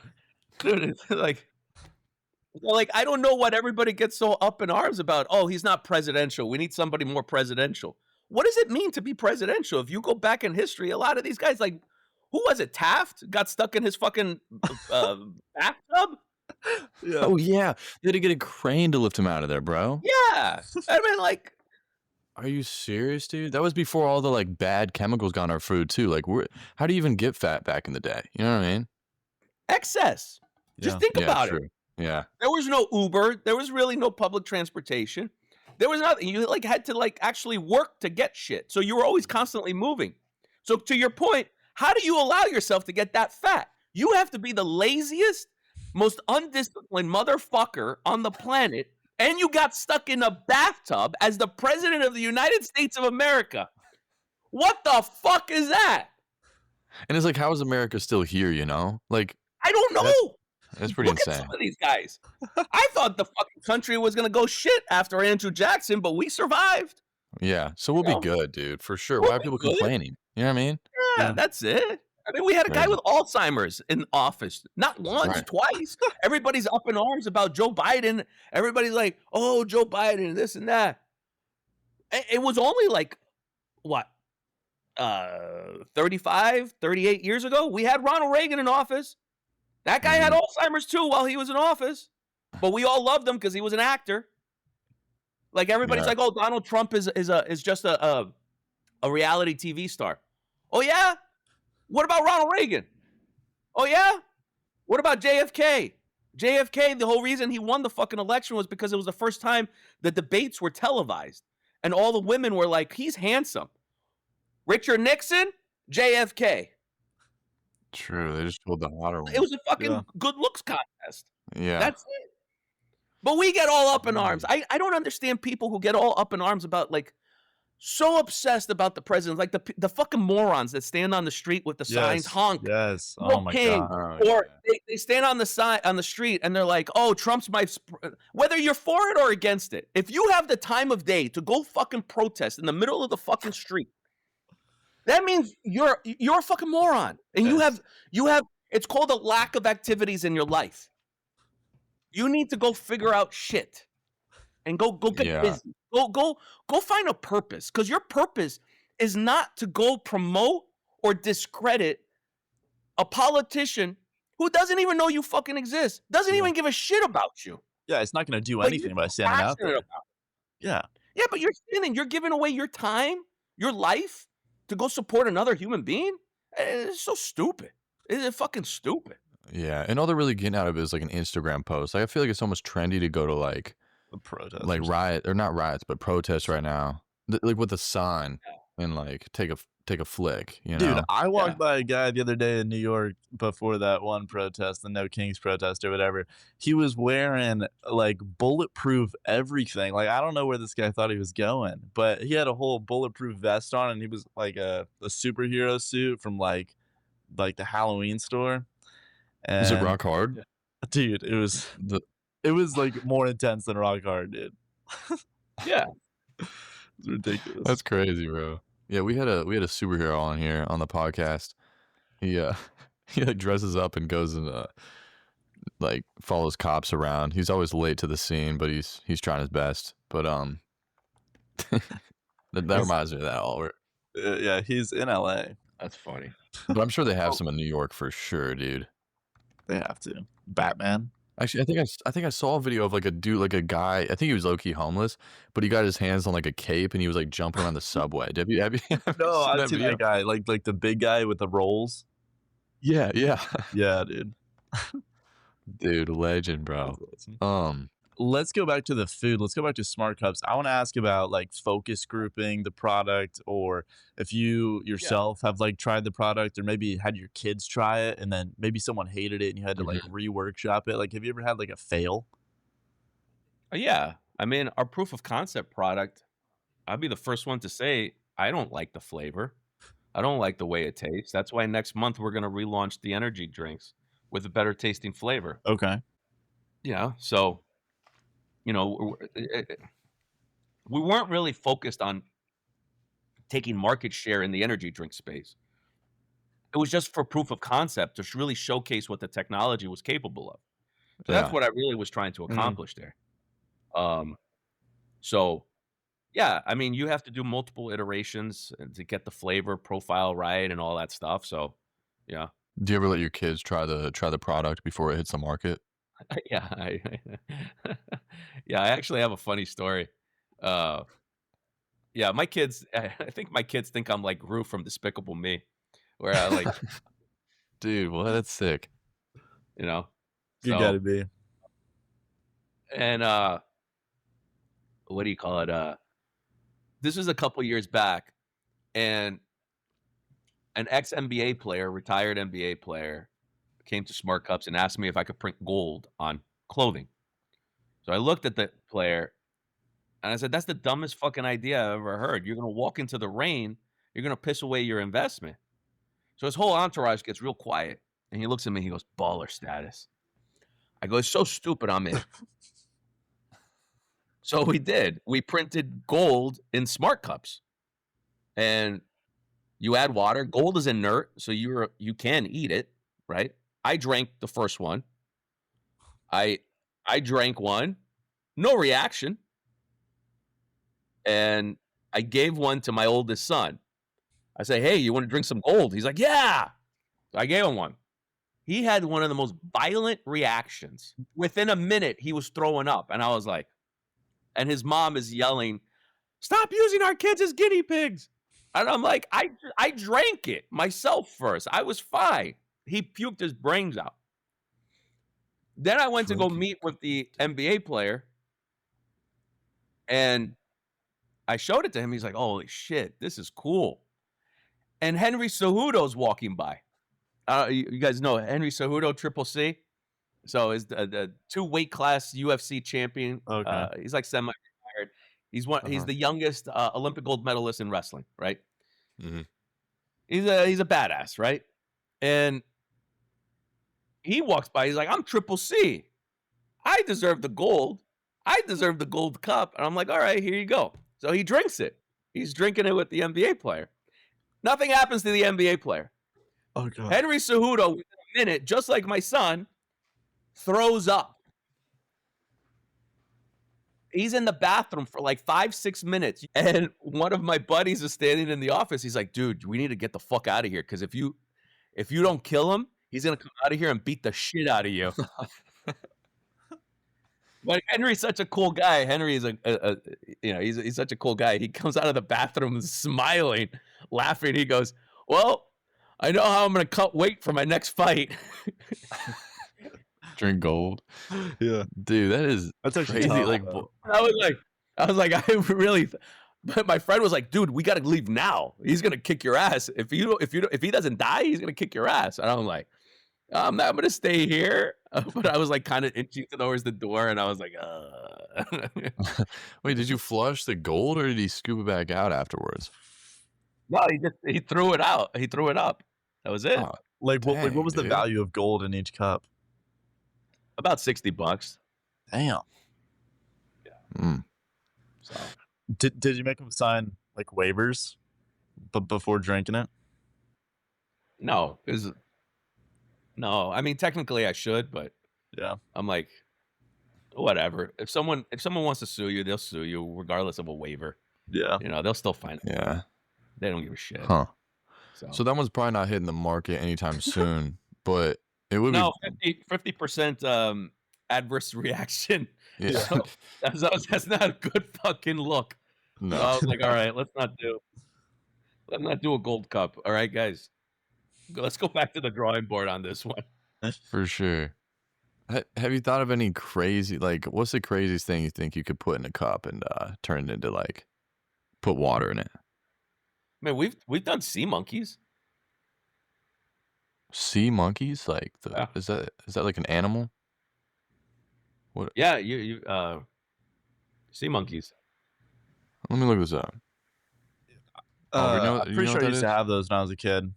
dude. It's like I don't know what everybody gets so up in arms about. Oh, he's not presidential. We need somebody more presidential. What does it mean to be presidential? If you go back in history, a lot of these guys, like, who was it? Taft got stuck in his fucking bathtub. Yeah. Oh yeah, they had to get a crane to lift him out of there, bro. Yeah, I mean, like, Are you serious, dude? That was before all the like bad chemicals got in our food too. Like, how do you even get fat back in the day? You know what I mean? excess. Just think Yeah, about true. it. Yeah, There was no Uber. There was really no public transportation. There was nothing. You like had to like actually work to get shit. So you were always constantly moving. So to your point, how do you allow yourself to get that fat? You have to be the laziest, most undisciplined motherfucker on the planet, and you got stuck in a bathtub as the president of the United States of America. What the fuck is that? and it's like, how is America still here? You know, like I don't know. that's pretty Look at insane. some of these guys. I thought the fucking country was gonna go shit after Andrew Jackson, but we survived. Yeah, so we'll You be know? good, dude, for sure. We'll Why are be people good. complaining? You know what I mean? Yeah, Yeah. that's it. I mean, we had a guy Crazy. with Alzheimer's in office, not once, Right. twice. Everybody's up in arms about Joe Biden. Everybody's like, "Oh, Joe Biden, this and that." It was only like what, 35, 38 years ago. We had Ronald Reagan in office. That guy had Alzheimer's too while he was in office, but we all loved him because he was an actor. Like everybody's Yeah. like, "Oh, Donald Trump is just a reality TV star." Oh yeah? What about Ronald Reagan? Oh yeah? What about JFK? JFK, the whole reason he won the fucking election was because it was the first time the debates were televised. And all the women were like, "He's handsome." Richard Nixon, JFK. True. They just pulled the hotter one. It was a fucking Yeah. good looks contest. Yeah. That's it. But we get all up in arms. I don't understand people who get all up in arms about like so obsessed about the president, like the fucking morons that stand on the street with the signs, honk, Yes. no Oh my king, god. Oh, or they stand on the street and they're like, "Oh, Trump's my." Whether you're for it or against it, if you have the time of day to go fucking protest in the middle of the fucking street, that means you're a fucking moron, and Yes. you have. It's called a lack of activities in your life. You need to go figure out shit and go get Yeah. busy. Go find a purpose, because your purpose is not to go promote or discredit a politician who doesn't even know you fucking exist, doesn't Yeah. even give a shit about you. Yeah, it's not gonna do But anything you're by standing out passionate there. about it. Yeah. Yeah, but you're giving away your time, your life to go support another human being. It's so stupid. It's fucking stupid. Yeah. And all they're really getting out of it is like an Instagram post. Like I feel like it's almost trendy to go to like The protest. riot or not riots, but protests right now. Like with a sign and like take a flick, you know? Dude, I walked by a guy the other day in New York before that one protest, the No Kings protest or whatever. He was wearing like bulletproof everything. Like I don't know where this guy thought he was going, but he had a whole bulletproof vest on, and he was like a superhero suit from like the Halloween store. And Is it rock hard? dude, it was like more intense than rock hard, dude. Yeah. It's ridiculous. That's crazy, bro. Yeah, we had a superhero on here on the podcast. He he like dresses up and goes and like follows cops around. He's always late to the scene, but he's trying his best. But that reminds me of that all. Yeah, he's in LA. That's funny. But I'm sure they have some in New York for sure, dude. They have to. Batman. Actually, I think I saw a video of like a dude, like a guy. I think he was low key homeless, but he got his hands on like a cape and he was like jumping around the subway. Have you No, seen I've that seen video? that guy, like the big guy with the rolls. Yeah, Yeah, dude. dude, legend, bro. That's awesome. let's go back to the food. Let's go back to smart cups. I want to ask about like focus grouping the product, or if you Yeah. yourself have like tried the product, or maybe had your kids try it and then maybe someone hated it and you had to like Mhm. reworkshop it. Like, have you ever had like a fail? Yeah. I mean, our proof of concept product, I'll be the first one to say I don't like the flavor. I don't like the way it tastes. That's why next month we're gonna relaunch the energy drinks with a better tasting flavor. Okay. Yeah. So, we weren't really focused on taking market share in the energy drink space. It was just for proof of concept to really showcase what the technology was capable of. So that's Yeah. what I really was trying to Mm. accomplish there. Um, so yeah, I mean, you have to do multiple iterations to get the flavor profile right and all that stuff. So yeah, Do you ever let your kids try the product before it hits the market? yeah, yeah. I actually have a funny story. Uh, yeah, my kids. I think my kids think I'm like Gru from Despicable Me, where I like, Dude, well, that's sick. you know. You gotta So be. and what do you call it? This was a couple years back, and an ex NBA player, retired NBA player, came to Smart Cups and asked me if I could print gold on clothing. So I looked at the player and I said, "That's the dumbest fucking idea I've ever heard. You're gonna walk into the rain, you're gonna piss away your investment." So his whole entourage gets real quiet, and he looks at me. He goes, "Baller status." I go, "It's so stupid. I'm in." So we did. We printed gold in Smart Cups, and you add water. Gold is inert, so you can eat it, right? I drank the first one. I I drank one, no reaction, and I gave one to my oldest son. I say, "Hey, you want to drink some gold?" He's like, "Yeah." So I gave him one. He had one of the most violent reactions. Within a minute, he was throwing up, and I was like, and his mom is yelling, "Stop using our kids as guinea pigs." And I'm like, I drank it myself first. I was fine. He puked his brains out. Then I went to go Drinking. meet with the NBA player, and I showed it to him. He's like, "Holy shit, this is cool." And Henry Cejudo's walking by. You guys know Henry Cejudo, Triple C. So is the two weight class UFC champion. Okay. He's like semi-retired. He's Uh-huh. the youngest Olympic gold medalist in wrestling, right? Mhm. He's a badass, right? And he walks by. He's like, "I'm Triple C. I deserve the gold. I deserve the gold cup." And I'm like, "All right, here you go." So he drinks it. He's drinking it with the NBA player. Nothing happens to the NBA player. Oh god. Henry Cejudo, within a minute, just like my son, throws up. He's in the bathroom for like 5, 6 minutes. And one of my buddies is standing in the office. He's like, "Dude, we need to get the fuck out of here. Cause if you don't kill him, he's gonna come out of here and beat the shit out of you." But Henry's such a cool guy. Henry is he's such a cool guy. He comes out of the bathroom smiling, laughing. He goes, "Well, I know how I'm gonna cut weight for my next fight." Drink gold. Yeah. Dude, that is That's actually crazy. tough, Like, though. I was like, I really. But my friend was like, "Dude, we got to leave now. He's gonna kick your ass. If he doesn't die, he's gonna kick your ass." And I'm like, "I'm not gonna stay here." But I was like, kind of inching towards the door, and I was like, wait, did you flush the gold or did he scoop it back out afterwards? No, he threw it out. He threw it up. That was it. Oh, Like what dang, was the dude. value of gold in each cup? About $60. Damn. Mm. So Did you make him sign like waivers before drinking it? no, no. I mean, technically, I should, but Yeah. I'm like, whatever. If someone wants to sue you, they'll sue you regardless of a waiver. Yeah. They'll still find it. Yeah. They don't give a shit. Huh. So, So that one's probably not hitting the market anytime soon, but it would no, be. 50% adverse reaction. Yeah. So that's not a good fucking look. No. So I was like, all right, let's not do a gold cup. All right, guys, let's go back to the drawing board on this one. For sure. Have you thought of any crazy, like, what's the craziest thing you think you could put in a cup and turn it into, like, put water in it? Man, we've done sea monkeys. Sea monkeys? Like, Yeah. is that like an animal? What? Yeah, sea monkeys. Let me look this up. Oh, I'm you pretty know sure what I that used to is? have those when I was a kid.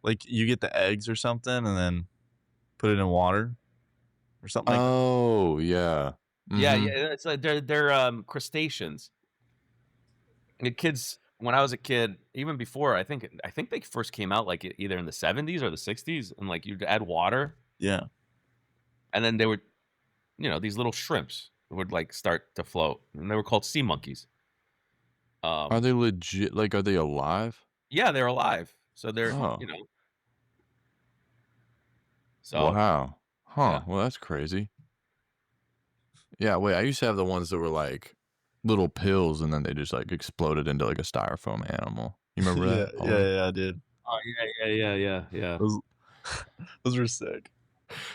Like you get the eggs or something, and then put it in water or something like that. Oh, yeah. Yeah, Mm-hmm. it's like they're crustaceans. And the kids, when I was a kid, even before, I think they first came out like either in the 70s or the 60s, and like you'd add water, Yeah. and then they would, these little shrimps would like start to float, and they were called sea monkeys. Are they legit? Like, are they alive? Yeah, they're alive, so they're, Oh, so wow. Huh. yeah. Well, that's crazy. Yeah, wait, I used to have the ones that were like little pills and then they just like exploded into like a styrofoam animal. You remember Yeah, that? Ollie? yeah, I did. Oh yeah. Those, those were sick.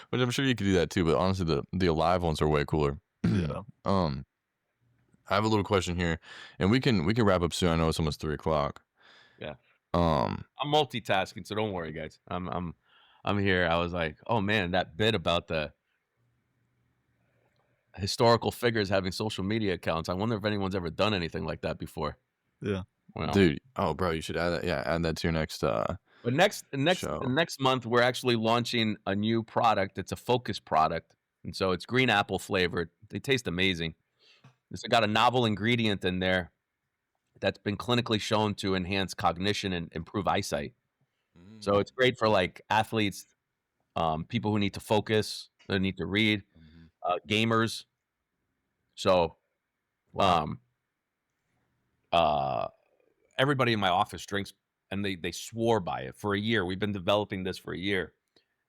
Which I'm sure you could do that too, but honestly, the alive ones are way cooler. Yeah. I have a little question here, and we can wrap up soon. I know it's almost 3 o'clock. Yeah. Um, I'm multitasking, so don't worry, guys. I'm here. I was like, oh man, that bit about the historical figures having social media accounts. I wonder if anyone's ever done anything like that before. Yeah. Well, dude, oh bro, you should add that. Yeah, add that to your next but show. next month we're actually launching a new product. It's a focus product, and so it's green apple flavored. They taste amazing. It's got a novel ingredient in there that's been clinically shown to enhance cognition and improve eyesight. So it's great for like athletes, people who need to focus, that need to read, gamers. So, Wow. everybody in my office drinks, and they swore by it for a year. We've been developing this for a year,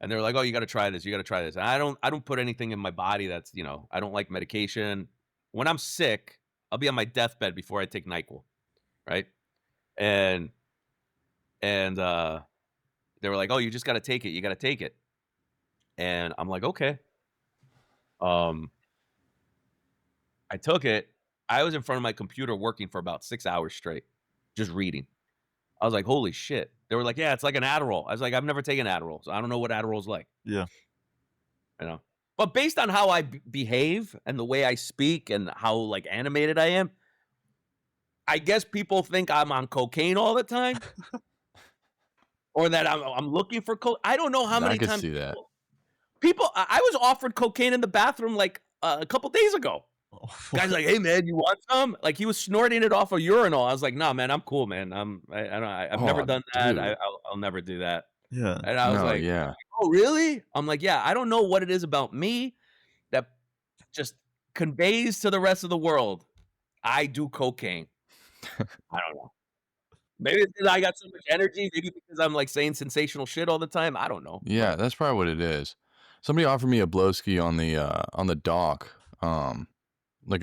and they're like, "Oh, you got to try this. You got to try this." And I don't put anything in my body that's I don't like medication. When I'm sick, I'll be on my deathbed before I take NyQuil, right? And they were like, "Oh, you just got to take it. You got to take it." And I'm like, "Okay." I took it. I was in front of my computer working for about 6 hours straight, just reading. I was like, "Holy shit." They were like, "Yeah, it's like an Adderall." I was like, "I've never taken Adderall, so I don't know what Adderall's like." Yeah. But based on how I behave and the way I speak and how, like, animated I am, I guess people think I'm on cocaine all the time or that I'm looking for I don't know how many I could times see that. people I was offered cocaine in the bathroom, like, a couple days ago. Guy's like, "Hey, man, you want some?" Like, he was snorting it off a urinal. I was like, "Nah, man, I'm cool, man. I've never Oh, done that. dude. I'll never do that." Yeah. And I was No, like, yeah. "Oh, really?" I'm like, "Yeah, I don't know what it is about me that just conveys to the rest of the world I do cocaine." I don't know. Maybe it's 'cause I got so much energy. Maybe because I'm, like, saying sensational shit all the time. I don't know. Yeah, But that's probably what it is. Somebody offered me a blowski on the dock, like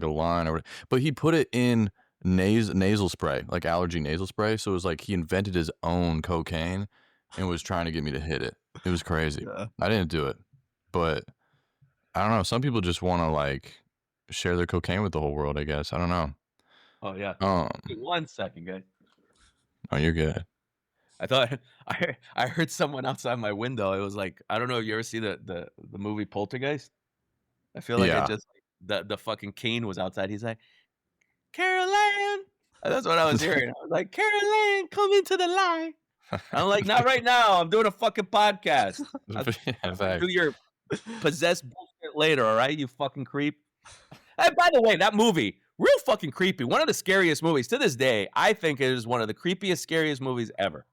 a line or but he put it in nasal spray, like allergy nasal spray. So it was like he invented his own cocaine and was trying to get me to hit it. It was crazy. Yeah. I didn't do it, but I don't know. Some people just want to like share their cocaine with the whole world, I guess. I don't know. oh, yeah. Um, Wait 1 second, guys. oh, you're good. I thought I heard someone outside my window. It was like, I don't know if you ever see the movie Poltergeist. I feel like it Yeah. just the fucking Kane was outside. He's like, "Carol Ann." That's what I was hearing. I was like, "Carol Ann, come into the light." I'm like, "Not right now. I'm doing a fucking podcast. Yeah, facts. Do your possessed bullshit later, all right, you fucking creep." Hey, by the way, that movie, real fucking creepy. One of the scariest movies to this day. I think it is one of the creepiest, scariest movies ever.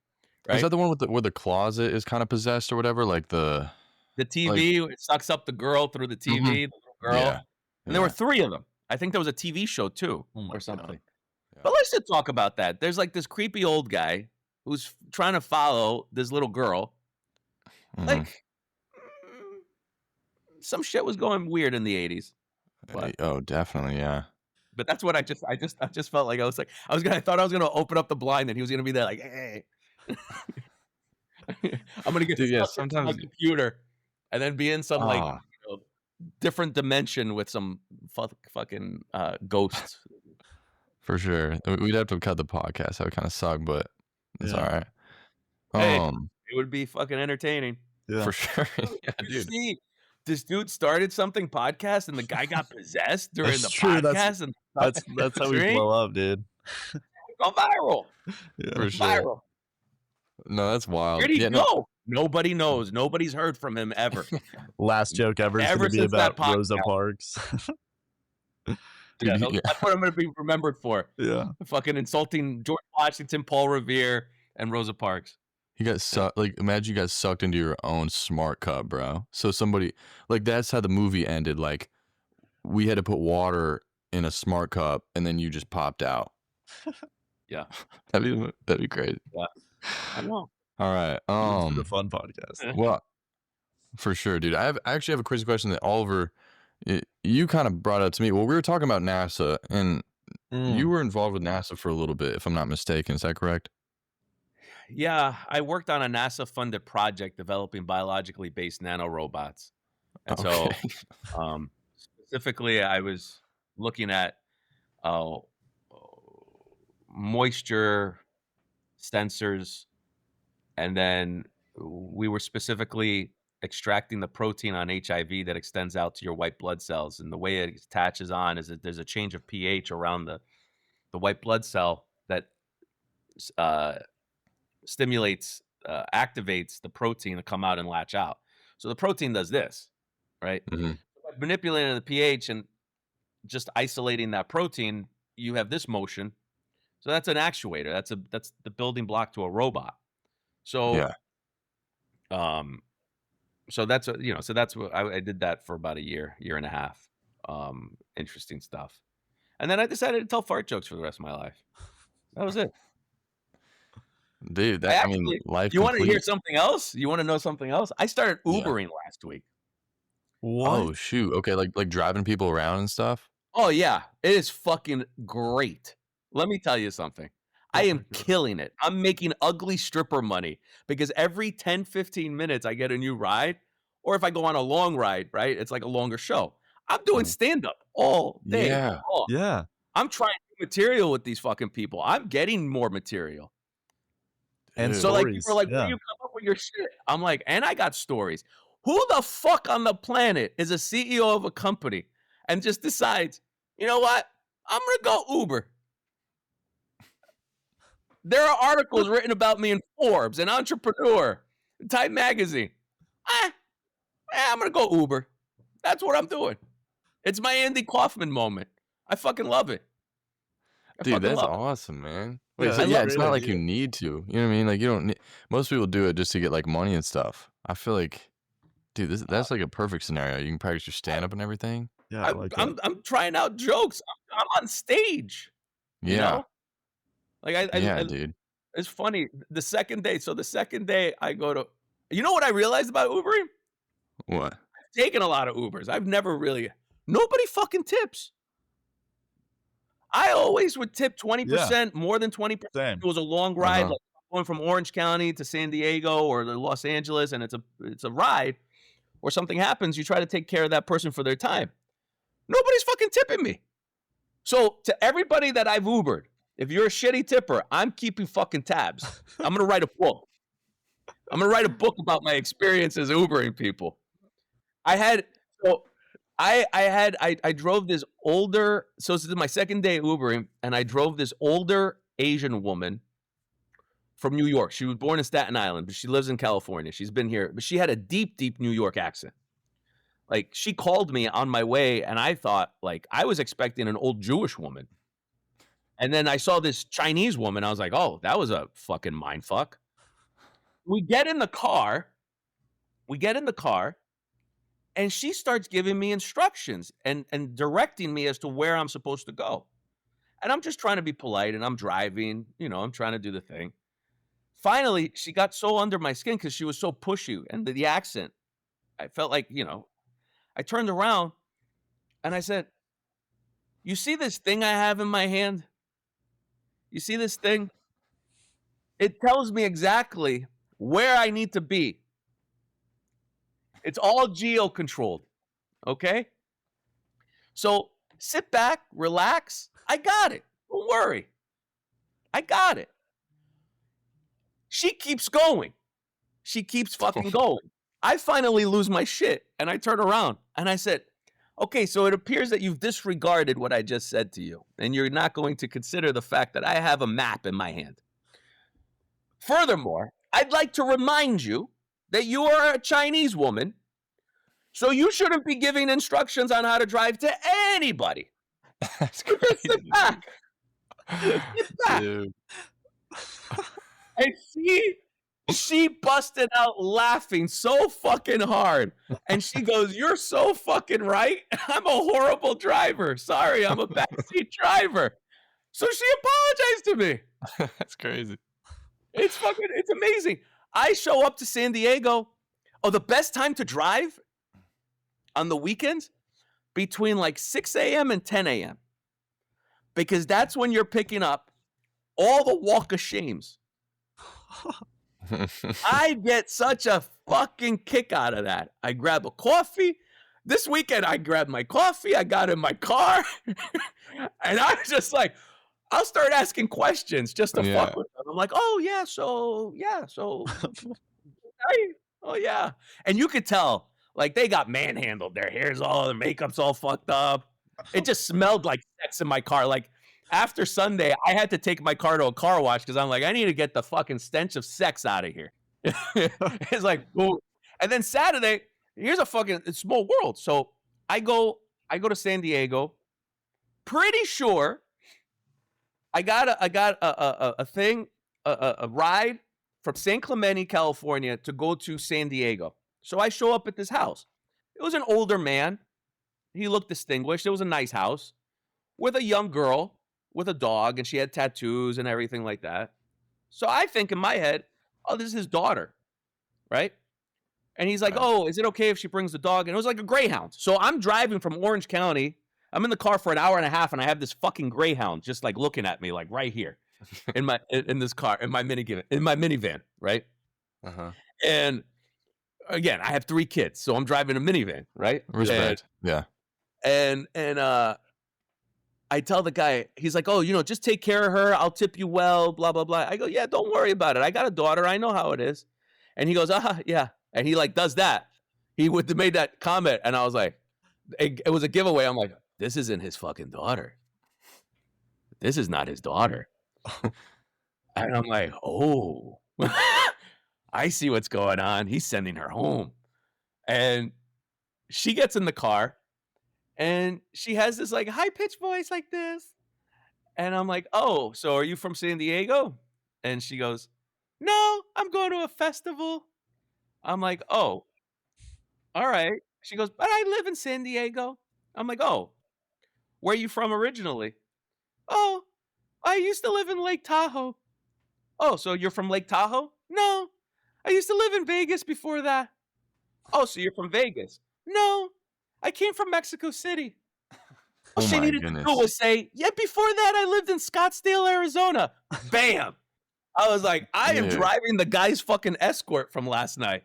Is Right? that the one with where the closet is kind of possessed or whatever? Like The TV, it sucks up the girl through the TV, the little girl. Yeah. And there were 3 of them. I think there was a TV show too, Oh my or something. God. Yeah. But let's just talk about that. There's like this creepy old guy who's trying to follow this little girl. Mhm. Like, some shit was going weird in the 80s. But, Oh, definitely, yeah. but that's what I just felt like I thought I was gonna open up the blind and he was gonna be there like, "Hey." I'm gonna get Dude, yeah, stuck into my sometimes computer. and then be in some like Ah, different dimension with some fucking ghosts. for sure. We'd have to cut the podcast. That would kind of suck, but it's all Yeah. right. Hey, it would be fucking entertaining. Yeah. For sure. Did Yeah, you dude. see this dude started something podcast and the guy got possessed during That's the true. podcast and That's how we blow up, dude. go viral. Yeah. For sure. Viral. No, that's wild. Where'd he Yeah, no. go? Nobody knows. Nobody's heard from him ever. Last joke ever is Ever going to be since that about Rosa podcast. Parks. Yeah, Dude, yeah. that's what I'm going to be remembered for. Yeah. Fucking insulting George Washington, Paul Revere, and Rosa Parks. You got sucked. Like, imagine you got sucked into your own smart cup, bro. So somebody, like, that's how the movie ended. Like, we had to put water in a smart cup, and then you just popped out. Yeah. That'd be great. Yeah. I know. All right. This is a fun podcast. Well, for sure, dude. I actually have a crazy question that Oliver, you kind of brought up to me. Well, we were talking about NASA, and you were involved with NASA for a little bit, if I'm not mistaken. Is that correct? Yeah, I worked on a NASA-funded project developing biologically based nanorobots. And Okay. so specifically, I was looking at moisture sensors, and then we were specifically extracting the protein on HIV that extends out to your white blood cells. And the way it attaches on is that there's a change of pH around the white blood cell that stimulates, activates the protein to come out and latch out. So the protein does this, right? Mhm. By manipulating the pH and just isolating that protein, you have this motion. So that's an actuator. That's the building block to a robot. So, Yeah. so that's what, so that's what I did that for about a year and a half. Interesting stuff. And then I decided to tell fart jokes for the rest of my life. That was it. Dude, I I mean, actually, life you want to complete. hear something else? You want to know something else? I started Yeah. Ubering last week. What? Oh, shoot. Okay, like driving people around and stuff? Oh yeah, it is fucking great. Let me tell you something. I am killing it. I'm making ugly stripper money because every 10, 15 minutes I get a new ride, or if I go on a long ride, right? It's like a longer show. I'm doing stand-up all day Yeah. long. Yeah. I'm trying new material with these fucking people. I'm getting more material. And Dude. So like stories. people are like, yeah. where do you come up with your shit? I'm like, and I got stories. Who the fuck on the planet is a CEO of a company and just decides, you know what? I'm gonna go Uber. There are articles written about me in Forbes and Entrepreneur, Time Magazine. I'm gonna go Uber. That's what I'm doing. It's my Andy Kaufman moment. I fucking love it. Dude, that's awesome, man. Wait, Yeah, so that's yeah, a it's great not like idea. you need to. You know what I mean? Like you don't need, most people do it just to get like money and stuff. I feel like, dude, that's like a perfect scenario. You can practice your stand up and everything. Yeah. I like that. I'm trying out jokes. I'm on stage. You Yeah. know? Like Yeah, dude. it's funny. The second day I go to, you know what I realized about Ubering? What? I've taken a lot of Ubers. I've never really, nobody fucking tips. I always would tip 20%, more than 20%. Same. It was a long ride, Uh-huh. like going from Orange County to San Diego or to Los Angeles, and it's a ride or something happens, you try to take care of that person for their time. Nobody's fucking tipping me. So to everybody that I've Ubered, if you're a shitty tipper, I'm keeping fucking tabs. I'm gonna write a book. I'm gonna write a book about my experiences Ubering people. I drove this older, so this is my second day Ubering, and I drove this older Asian woman from New York. She was born in Staten Island, but she lives in California. She's been here, but she had a deep, deep New York accent. Like, she called me on my way, and I thought, like, I was expecting an old Jewish woman. And then I saw this Chinese woman. I was like, oh, that was a fucking mindfuck. We get in the car, and she starts giving me instructions and directing me as to where I'm supposed to go. And I'm just trying to be polite, and I'm driving, I'm trying to do the thing. Finally, she got so under my skin because she was so pushy, and the accent, I felt like, I turned around and I said, you see this thing I have in my hand? You see this thing? It tells me exactly where I need to be. It's all geo-controlled, okay? So sit back, relax. I got it. Don't worry. I got it. She keeps going. She keeps fucking going. I finally lose my shit and I turn around and I said, okay, so it appears that you've disregarded what I just said to you and you're not going to consider the fact that I have a map in my hand. Furthermore, I'd like to remind you that you are a Chinese woman, so you shouldn't be giving instructions on how to drive to anybody. That's So just sit crazy. back. Sit back. Dude. And she busted out laughing so fucking hard. And she goes, "You're so fucking right. I'm a horrible driver. Sorry, I'm a backseat driver." So she apologized to me. That's crazy. It's amazing. I show up to San Diego. Oh, the best time to drive on the weekends? Between like 6 a.m. and 10 a.m. Because that's when you're picking up all the walk of shames. I get such a fucking kick out of that. I grab a coffee. This weekend, I grabbed my coffee. I got in my car. And I was just like, I'll start asking questions just to fuck with them. I'm like, oh, yeah, so. Oh, yeah. And you could tell, like, they got manhandled. Their hair's all, their makeup's all fucked up. It just smelled like sex in my car. Like, after Sunday, I had to take my car to a car wash because I'm like, I need to get the fucking stench of sex out of here. It's like, ooh. And then Saturday, here's a fucking small world. So I go to San Diego. Pretty sure I got a thing, a ride from San Clemente, California to go to San Diego. So I show up at this house. It was an older man. He looked distinguished. It was a nice house with a young girl with a dog, and she had tattoos and everything like that. So I think in my head, oh, this is his daughter, right? And he's like, oh, is it okay if she brings the dog? And it was like a Greyhound. So I'm driving from Orange County. I'm in the car for an hour and a half, and I have this fucking Greyhound just like looking at me, like right here in this car, in my minivan, right? Uh-huh. And again, I have 3 kids, so I'm driving a minivan, right? Respect. And I tell the guy, he's like, oh, just take care of her. I'll tip you well, blah, blah, blah. I go, yeah, don't worry about it. I got a daughter. I know how it is. And he goes, yeah. And he like does that. He would have made that comment. And I was like, it was a giveaway. I'm like, this isn't his fucking daughter. This is not his daughter. And I'm like, oh, I see what's going on. He's sending her home. And she gets in the car and she has this like high-pitched voice like this. And I'm like, oh, so are you from San Diego? And she goes, no, I'm going to a festival. I'm like, oh, all right. She goes, but I live in San Diego. I'm like, oh, where are you from originally? Oh, I used to live in Lake Tahoe. Oh, so you're from Lake Tahoe? No, I used to live in Vegas before that. Oh, so you're from Vegas? No, I came from Mexico City. All she needed to do was say, yeah, before that, I lived in Scottsdale, Arizona. Bam. I was like, I am driving the guy's fucking escort from last night.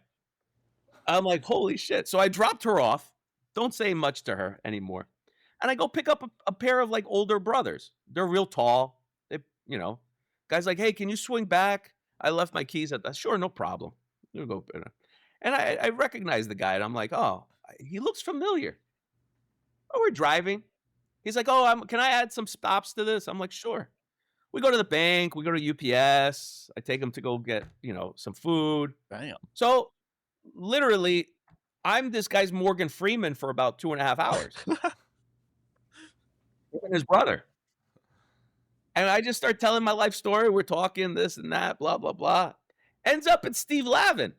I'm like, holy shit. So I dropped her off. Don't say much to her anymore. And I go pick up a pair of like older brothers. They're real tall. They, guy's like, hey, can you swing back? I left my keys at that. Sure, no problem. You go. And I recognize the guy and I'm like, oh, he looks familiar. Oh, we're driving. He's like, oh, can I add some stops to this? I'm like, sure. We go to the bank. We go to UPS. I take him to go get, some food. Damn. So literally, I'm this guy's Morgan Freeman for about 2.5 hours. And his brother. And I just start telling my life story. We're talking this and that, blah, blah, blah. Ends up at Steve Lavin.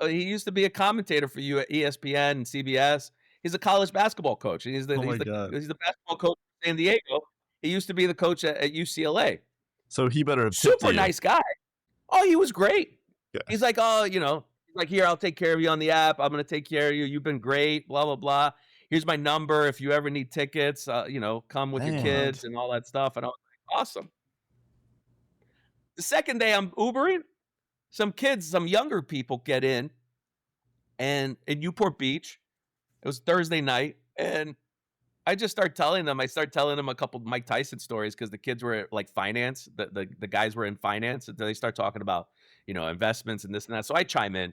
He used to be a commentator for you at ESPN and CBS. He's a college basketball coach. He's the basketball coach in San Diego. He used to be the coach at UCLA. So he better have tipped super you. Nice guy. Oh, he was great. Yeah. He's like, oh, he's like, here, I'll take care of you on the app. I'm going to take care of you. You've been great, blah, blah, blah. Here's my number. If you ever need tickets, come with your kids and all that stuff. And I was like, awesome. The second day I'm Ubering, some younger people get in and in Newport Beach. It was Thursday night, and I just start telling them. I start telling them a couple Mike Tyson stories because the kids were like finance. The guys were in finance, and they start talking about investments and this and that. So I chime in,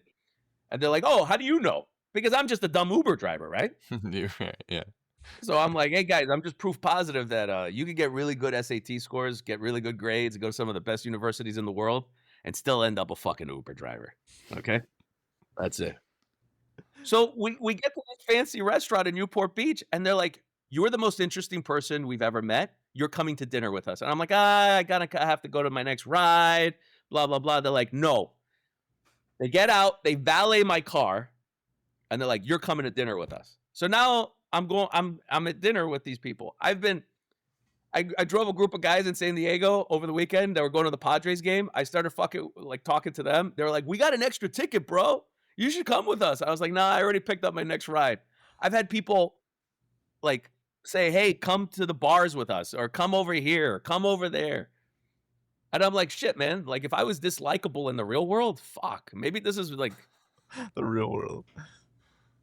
and they're like, "Oh, how do you know?" Because I'm just a dumb Uber driver, right? You're right, yeah. So I'm like, "Hey guys, I'm just proof positive that you could get really good SAT scores, get really good grades, and go to some of the best universities in the world, and still end up a fucking Uber driver." Okay, that's it. So we get to this fancy restaurant in Newport Beach, and they're like, "You're the most interesting person we've ever met. You're coming to dinner with us." And I'm like, I have to go to my next ride, blah, blah, blah." They're like, "No." They get out, they valet my car, and they're like, "You're coming to dinner with us." So now I'm at dinner with these people. I drove a group of guys in San Diego over the weekend that were going to the Padres game. I started fucking like talking to them. They were like, "We got an extra ticket, bro. You should come with us." I was like, "Nah, I already picked up my next ride." I've had people like say, "Hey, come to the bars with us, or come over here, or come over there." And I'm like, "Shit, man. Like, if I was this likable in the real world, fuck. Maybe this is like, The real world.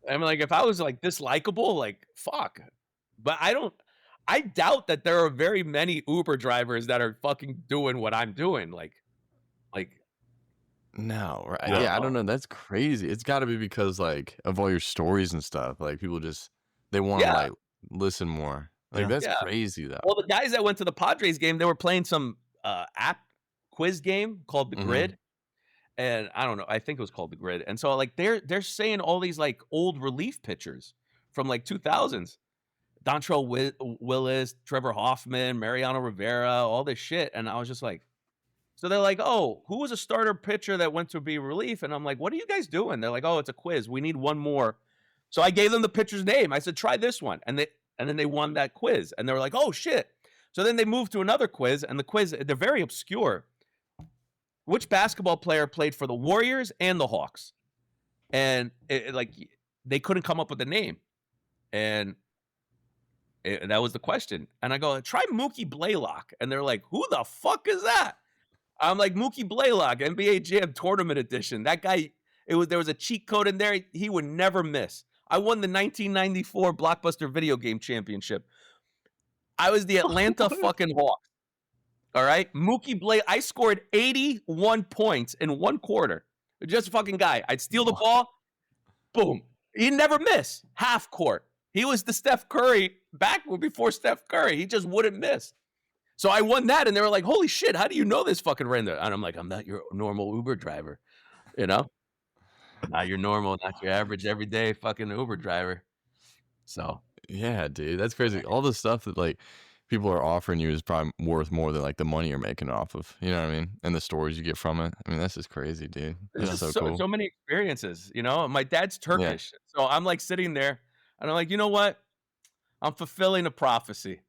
I'm like, if I was like this likable, like, fuck." But I doubt that there are very many Uber drivers that are fucking doing what I'm doing. Like, No, right? I don't Yeah, I don't know. know. That's crazy. It's got to be because like of all your stories and stuff. Like people just they want to Yeah, like listen more. Like Yeah. that's yeah. crazy though. Well, the guys that went to the Padres game, they were playing some app quiz game called The Hmm. Grid. And I don't know, I think it was called The Grid. And so like they're saying all these like old relief pitchers from like 2000s. Dontrell Willis, Trevor Hoffman, Mariano Rivera, all this shit. And I was just like, so they're like, "Oh, who was a starter pitcher that went to be relief?" And I'm like, "What are you guys doing?" They're like, "Oh, it's a quiz. We need one more." So I gave them the pitcher's name. I said, "Try this one." And then they won that quiz. And they were like, "Oh shit." So then they moved to another quiz, and the quiz, they're very obscure. Which basketball player played for the Warriors and the Hawks? And like they couldn't come up with a name. And that was the question. And I go, "Try Mookie Blaylock." And they're like, "Who the fuck is that?" I'm like, "Mookie Blaylock, NBA Jam Tournament Edition." That guy, there was a cheat code in there. He would never miss. I won the 1994 Blockbuster Video Game Championship. I was the Atlanta fucking Hawks. All right, I scored 81 points in one quarter. Just a fucking guy. I'd steal the ball, boom. He'd never miss. Half court. He was the Steph Curry back before Steph Curry. He just wouldn't miss. So I won that, and they were like, "Holy shit, how do you know this fucking random?" And I'm like, "I'm not your normal Uber driver, you know? Not your normal, not your average everyday fucking Uber driver." So Yeah, dude, that's crazy. All the stuff that like people are offering you is probably worth more than like the money you're making off of. You know what I mean? And the stories you get from it. I mean, that's just crazy, dude. there's That's just so so cool. many experiences, you know? My dad's Yeah. Turkish. So I'm like sitting there, and I'm like, "You know what? I'm fulfilling a prophecy.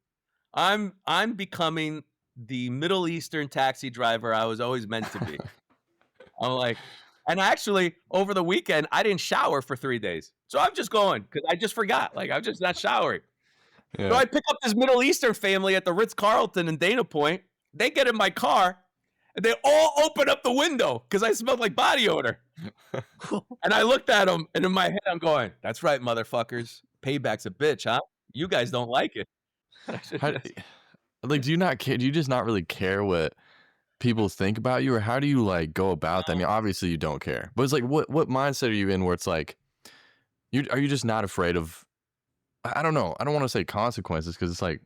I'm becoming the Middle Eastern taxi driver I was always meant to be." I'm like, and actually, over the weekend, I didn't shower for 3 days. So I'm just going because I just forgot. Like, I'm just not showering. So Yeah. I pick up this Middle Eastern family at the Ritz-Carlton in Dana Point. They get in my car, and they all open up the window because I smelled like body odor. And I looked at them, and in my head, I'm going, "That's right, motherfuckers. Payback's a bitch, huh? You guys don't like it." I should How, just- like, do you not care? Do you just not really care what people think about you, or how do you like go about that? I mean, obviously you don't care, but it's like, what mindset are you in where it's like, are you just not afraid of? I don't know. I don't want to say consequences because it's like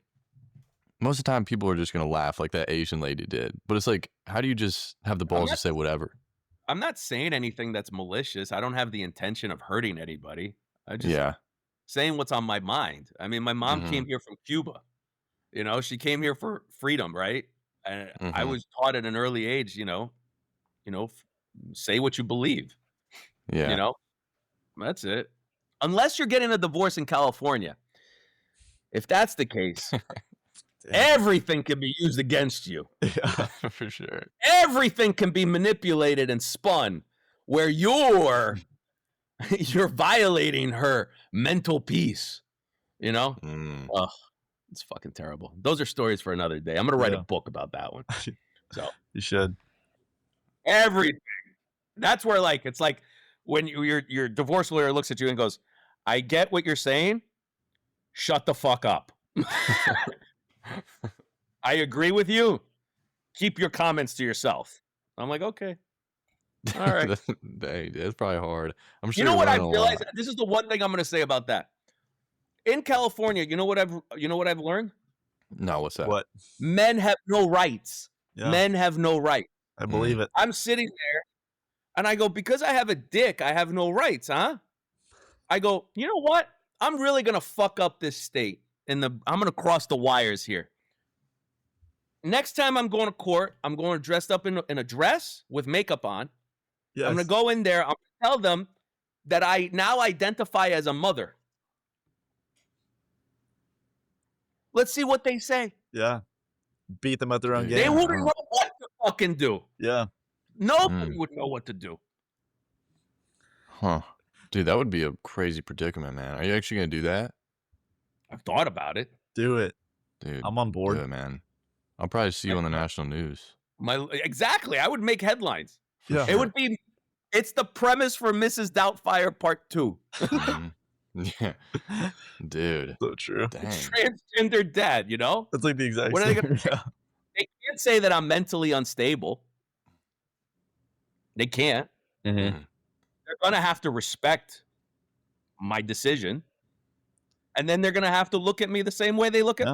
most of the time people are just gonna laugh like that Asian lady did, but it's like, how do you just have the I'm balls to not say whatever? I'm not saying anything that's malicious. I don't have the intention of hurting anybody. I just Yeah. saying what's on my mind. I mean, my mom Mm-hmm. came here from Cuba. She came here for freedom, right? And I Mm-hmm. was taught at an early age, say what you believe, you Yeah. know? That's it. Unless you're getting a divorce in California. If that's the case, everything can be used against you. Yeah. For sure. Everything can be manipulated and spun where you're violating her mental peace, you know? Mm. Ugh, it's fucking terrible. Those are stories for another day. I'm gonna write a Yeah. book about that one. So You should. everything. That's where like it's like when your divorce lawyer looks at you and goes, "I get what you're saying. Shut the fuck up." I agree with you. Keep your comments to yourself. I'm like, okay, all right. Dang, that's probably hard. I'm sure You know you're what I learning a realized? lot. This is the one thing I'm going to say about that. In California, you know what I've learned? No, what's that? What? Men have no rights. Yeah, Men have no rights. I believe it. I'm sitting there and I go, because I have a dick, I have no rights, huh? I go, you know what? I'm really going to fuck up this state. I'm going to cross the wires here. Next time I'm going to court, I'm going dressed up in a dress with makeup on. Yes. I'm going to go in there. I'm going to tell them that I now identify as a mother. Let's see what they say. Yeah. Beat them at their own Dude, They game. wouldn't know what to fucking do. Yeah. Nobody would know what to do. Huh. Dude, that would be a crazy predicament, man. Are you actually going to do that? I've thought about it. Do it. Dude, I'm on board. do it, man. I'll probably see you on the national news. Exactly. I would make headlines. For Yeah. It sure. would be, it's the premise for Mrs. Doubtfire Part 2. Mhm. Yeah. Dude. So true. Dang. Transgender dad, you know? That's like the exact What are they same. gonna Yeah. They can't say that I'm mentally unstable. They can't. Mm-hmm. They're going to have to respect my decision. And then they're going to have to look at me the same way they look at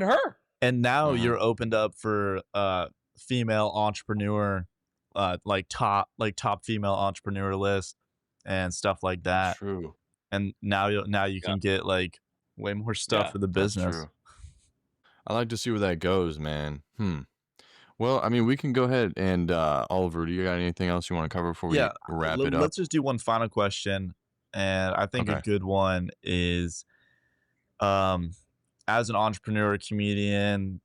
her. And now Mhm. you're opened up for female entrepreneur, like top female entrepreneur list and stuff like that. True. And now you can get like way more stuff Yeah, for the That's business. true. I like to see where that goes, man. Well, I mean, we can go ahead and Oliver, do you got anything else you want to cover before we wrap it up? Let's just do one final question, and I think a Okay. good one is, as an entrepreneur, comedian,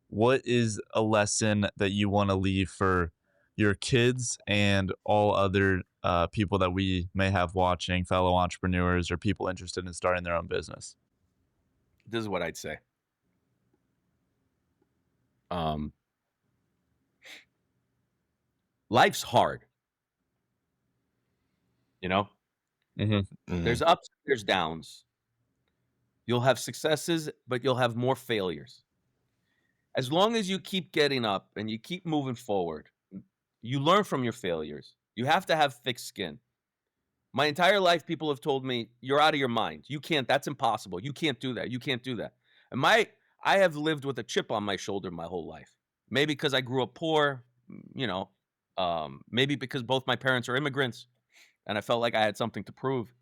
what is a lesson that you want to leave for your kids and all other people that we may have watching, fellow entrepreneurs or people interested in starting their own business? This is what I'd say. Life's hard. You know? Mhm. There's ups, there's downs. You'll have successes, but you'll have more failures. As long as you keep getting up and you keep moving forward, you learn from your failures. You have to have thick skin. My entire life, people have told me, you're out of your mind. You can't, that's impossible. You can't do that. You can't do that. And I have lived with a chip on my shoulder my whole life. Maybe because I grew up poor, you know, maybe because both my parents are immigrants and I felt like I had something to prove.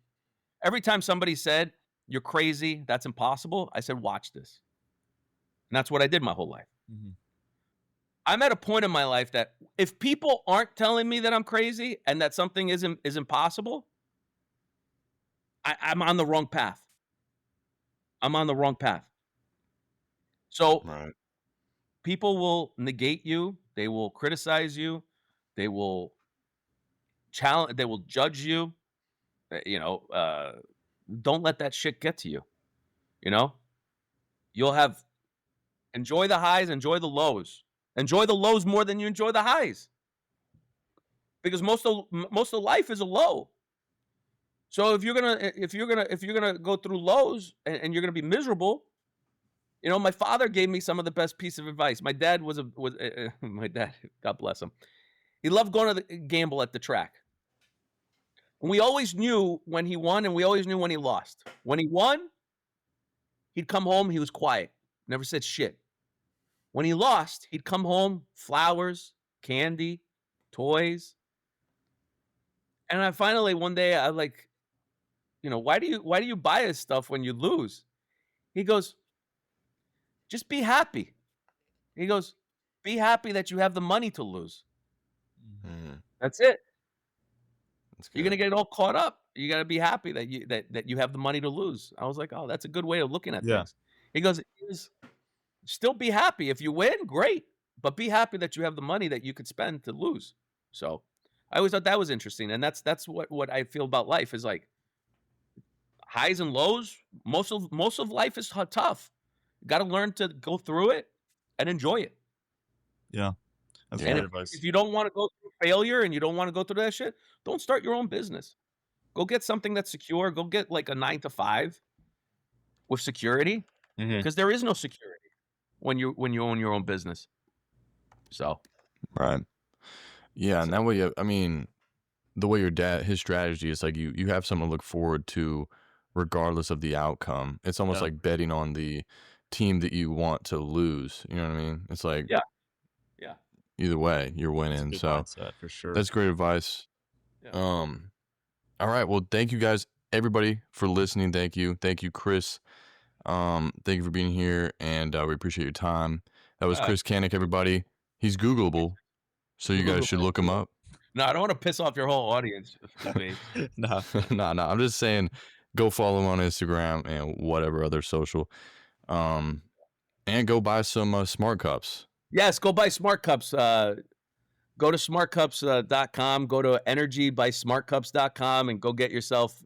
Every time somebody said, you're crazy, that's impossible, I said, watch this. And that's what I did my whole life. I'm at a point in my life that if people aren't telling me that I'm crazy and that something is impossible, I'm on the wrong path. I'm on the wrong path. So Right. people will negate you. They will criticize you. They will challenge. They will judge you. You know, don't let that shit get to you. You know, you'll have enjoy the highs, enjoy the lows. Enjoy the lows more than you enjoy the highs, because most of life is a low. So if you're gonna go through lows and you're gonna be miserable, you know, my father gave me some of the best piece of advice. My dad was my dad, God bless him. He loved going to the gamble at the track. And we always knew when he won and we always knew when he lost. When he won, he'd come home, he was quiet, never said shit. When he lost, he'd come home, flowers, candy, toys. And I finally one day I like, you know, why do you buy us stuff when you lose? He goes, just be happy. He goes, be happy that you have the money to lose. Mhm. That's it. That's You're good. gonna get all caught up. You gotta be happy that you have the money to lose. I was like, oh, that's a good way of looking at things. He goes, still be happy. If you win, great. But be happy that you have the money that you could spend to lose. So I always thought that was interesting. And that's what I feel about life is like highs and lows. Most of life is tough. You got to learn to go through it and enjoy it. Yeah. That's Yeah. great And advice. if you don't want to go through failure and you don't want to go through that shit, don't start your own business. Go get something that's secure. Go get like a 9 to 5 with security, Mhm. because there is no security when you own your own business. So Right. Yeah, and that way, I mean, the way his strategy is like you have something to look forward to regardless of the outcome. It's almost Yeah. like betting on the team that you want to lose. You know what I mean? It's like yeah, yeah, either way, you're That's a winning. good So mindset for sure. that's great advice. yeah. All right. Well, thank you guys, everybody, for listening. Thank you. Thank you, Chris. Thank you for being here, and we appreciate your time. That was Chris Kanik, everybody. He's Googleable, so you guys should look him up. No, I don't want to piss off your whole audience with me. Nah. No. I'm just saying, go follow him on Instagram and whatever other social. And go buy some smart cups. Yes, go buy smart cups. Go to smartcups.com, go to energybysmartcups.com and go get yourself.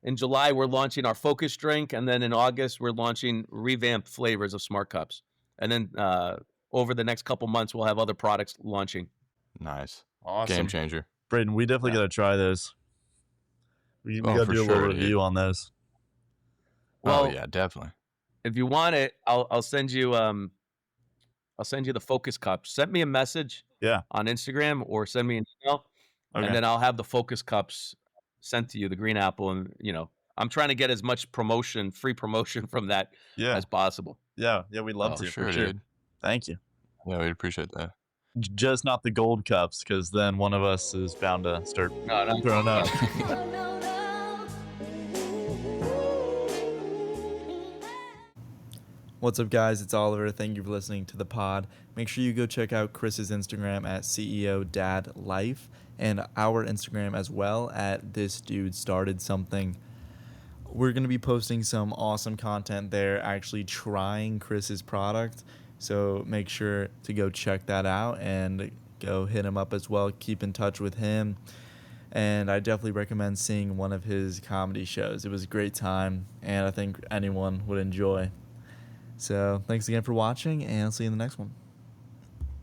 In July, we're launching our focus drink. And then in August, we're launching revamped flavors of smart cups. And then over the next couple months, we'll have other products launching. Nice. Awesome. Game changer. Brayden, we definitely got to try those. We got to for do a little sure, review on those. Well, Oh, yeah, definitely. if you want it, I'll send you the focus cups. Send me a message on Instagram or send me an email, Okay. and then I'll have the focus cups sent to you, the green apple. And I'm trying to get as much free promotion from that as possible. Yeah, we'd love to. For sure, For sure. dude. Thank you. Yeah, we'd appreciate that. Just not the gold cups, because then one of us is bound to start throwing up. What's up, guys? It's Oliver. Thank you for listening to the pod. Make sure you go check out Chris's Instagram at CEO Dad Life and our Instagram as well at This Dude Started Something. We're going to be posting some awesome content there, actually trying Chris's product. So make sure to go check that out and go hit him up as well. Keep in touch with him. And I definitely recommend seeing one of his comedy shows. It was a great time, and I think anyone would enjoy. So thanks again for watching, and I'll see you in the next one.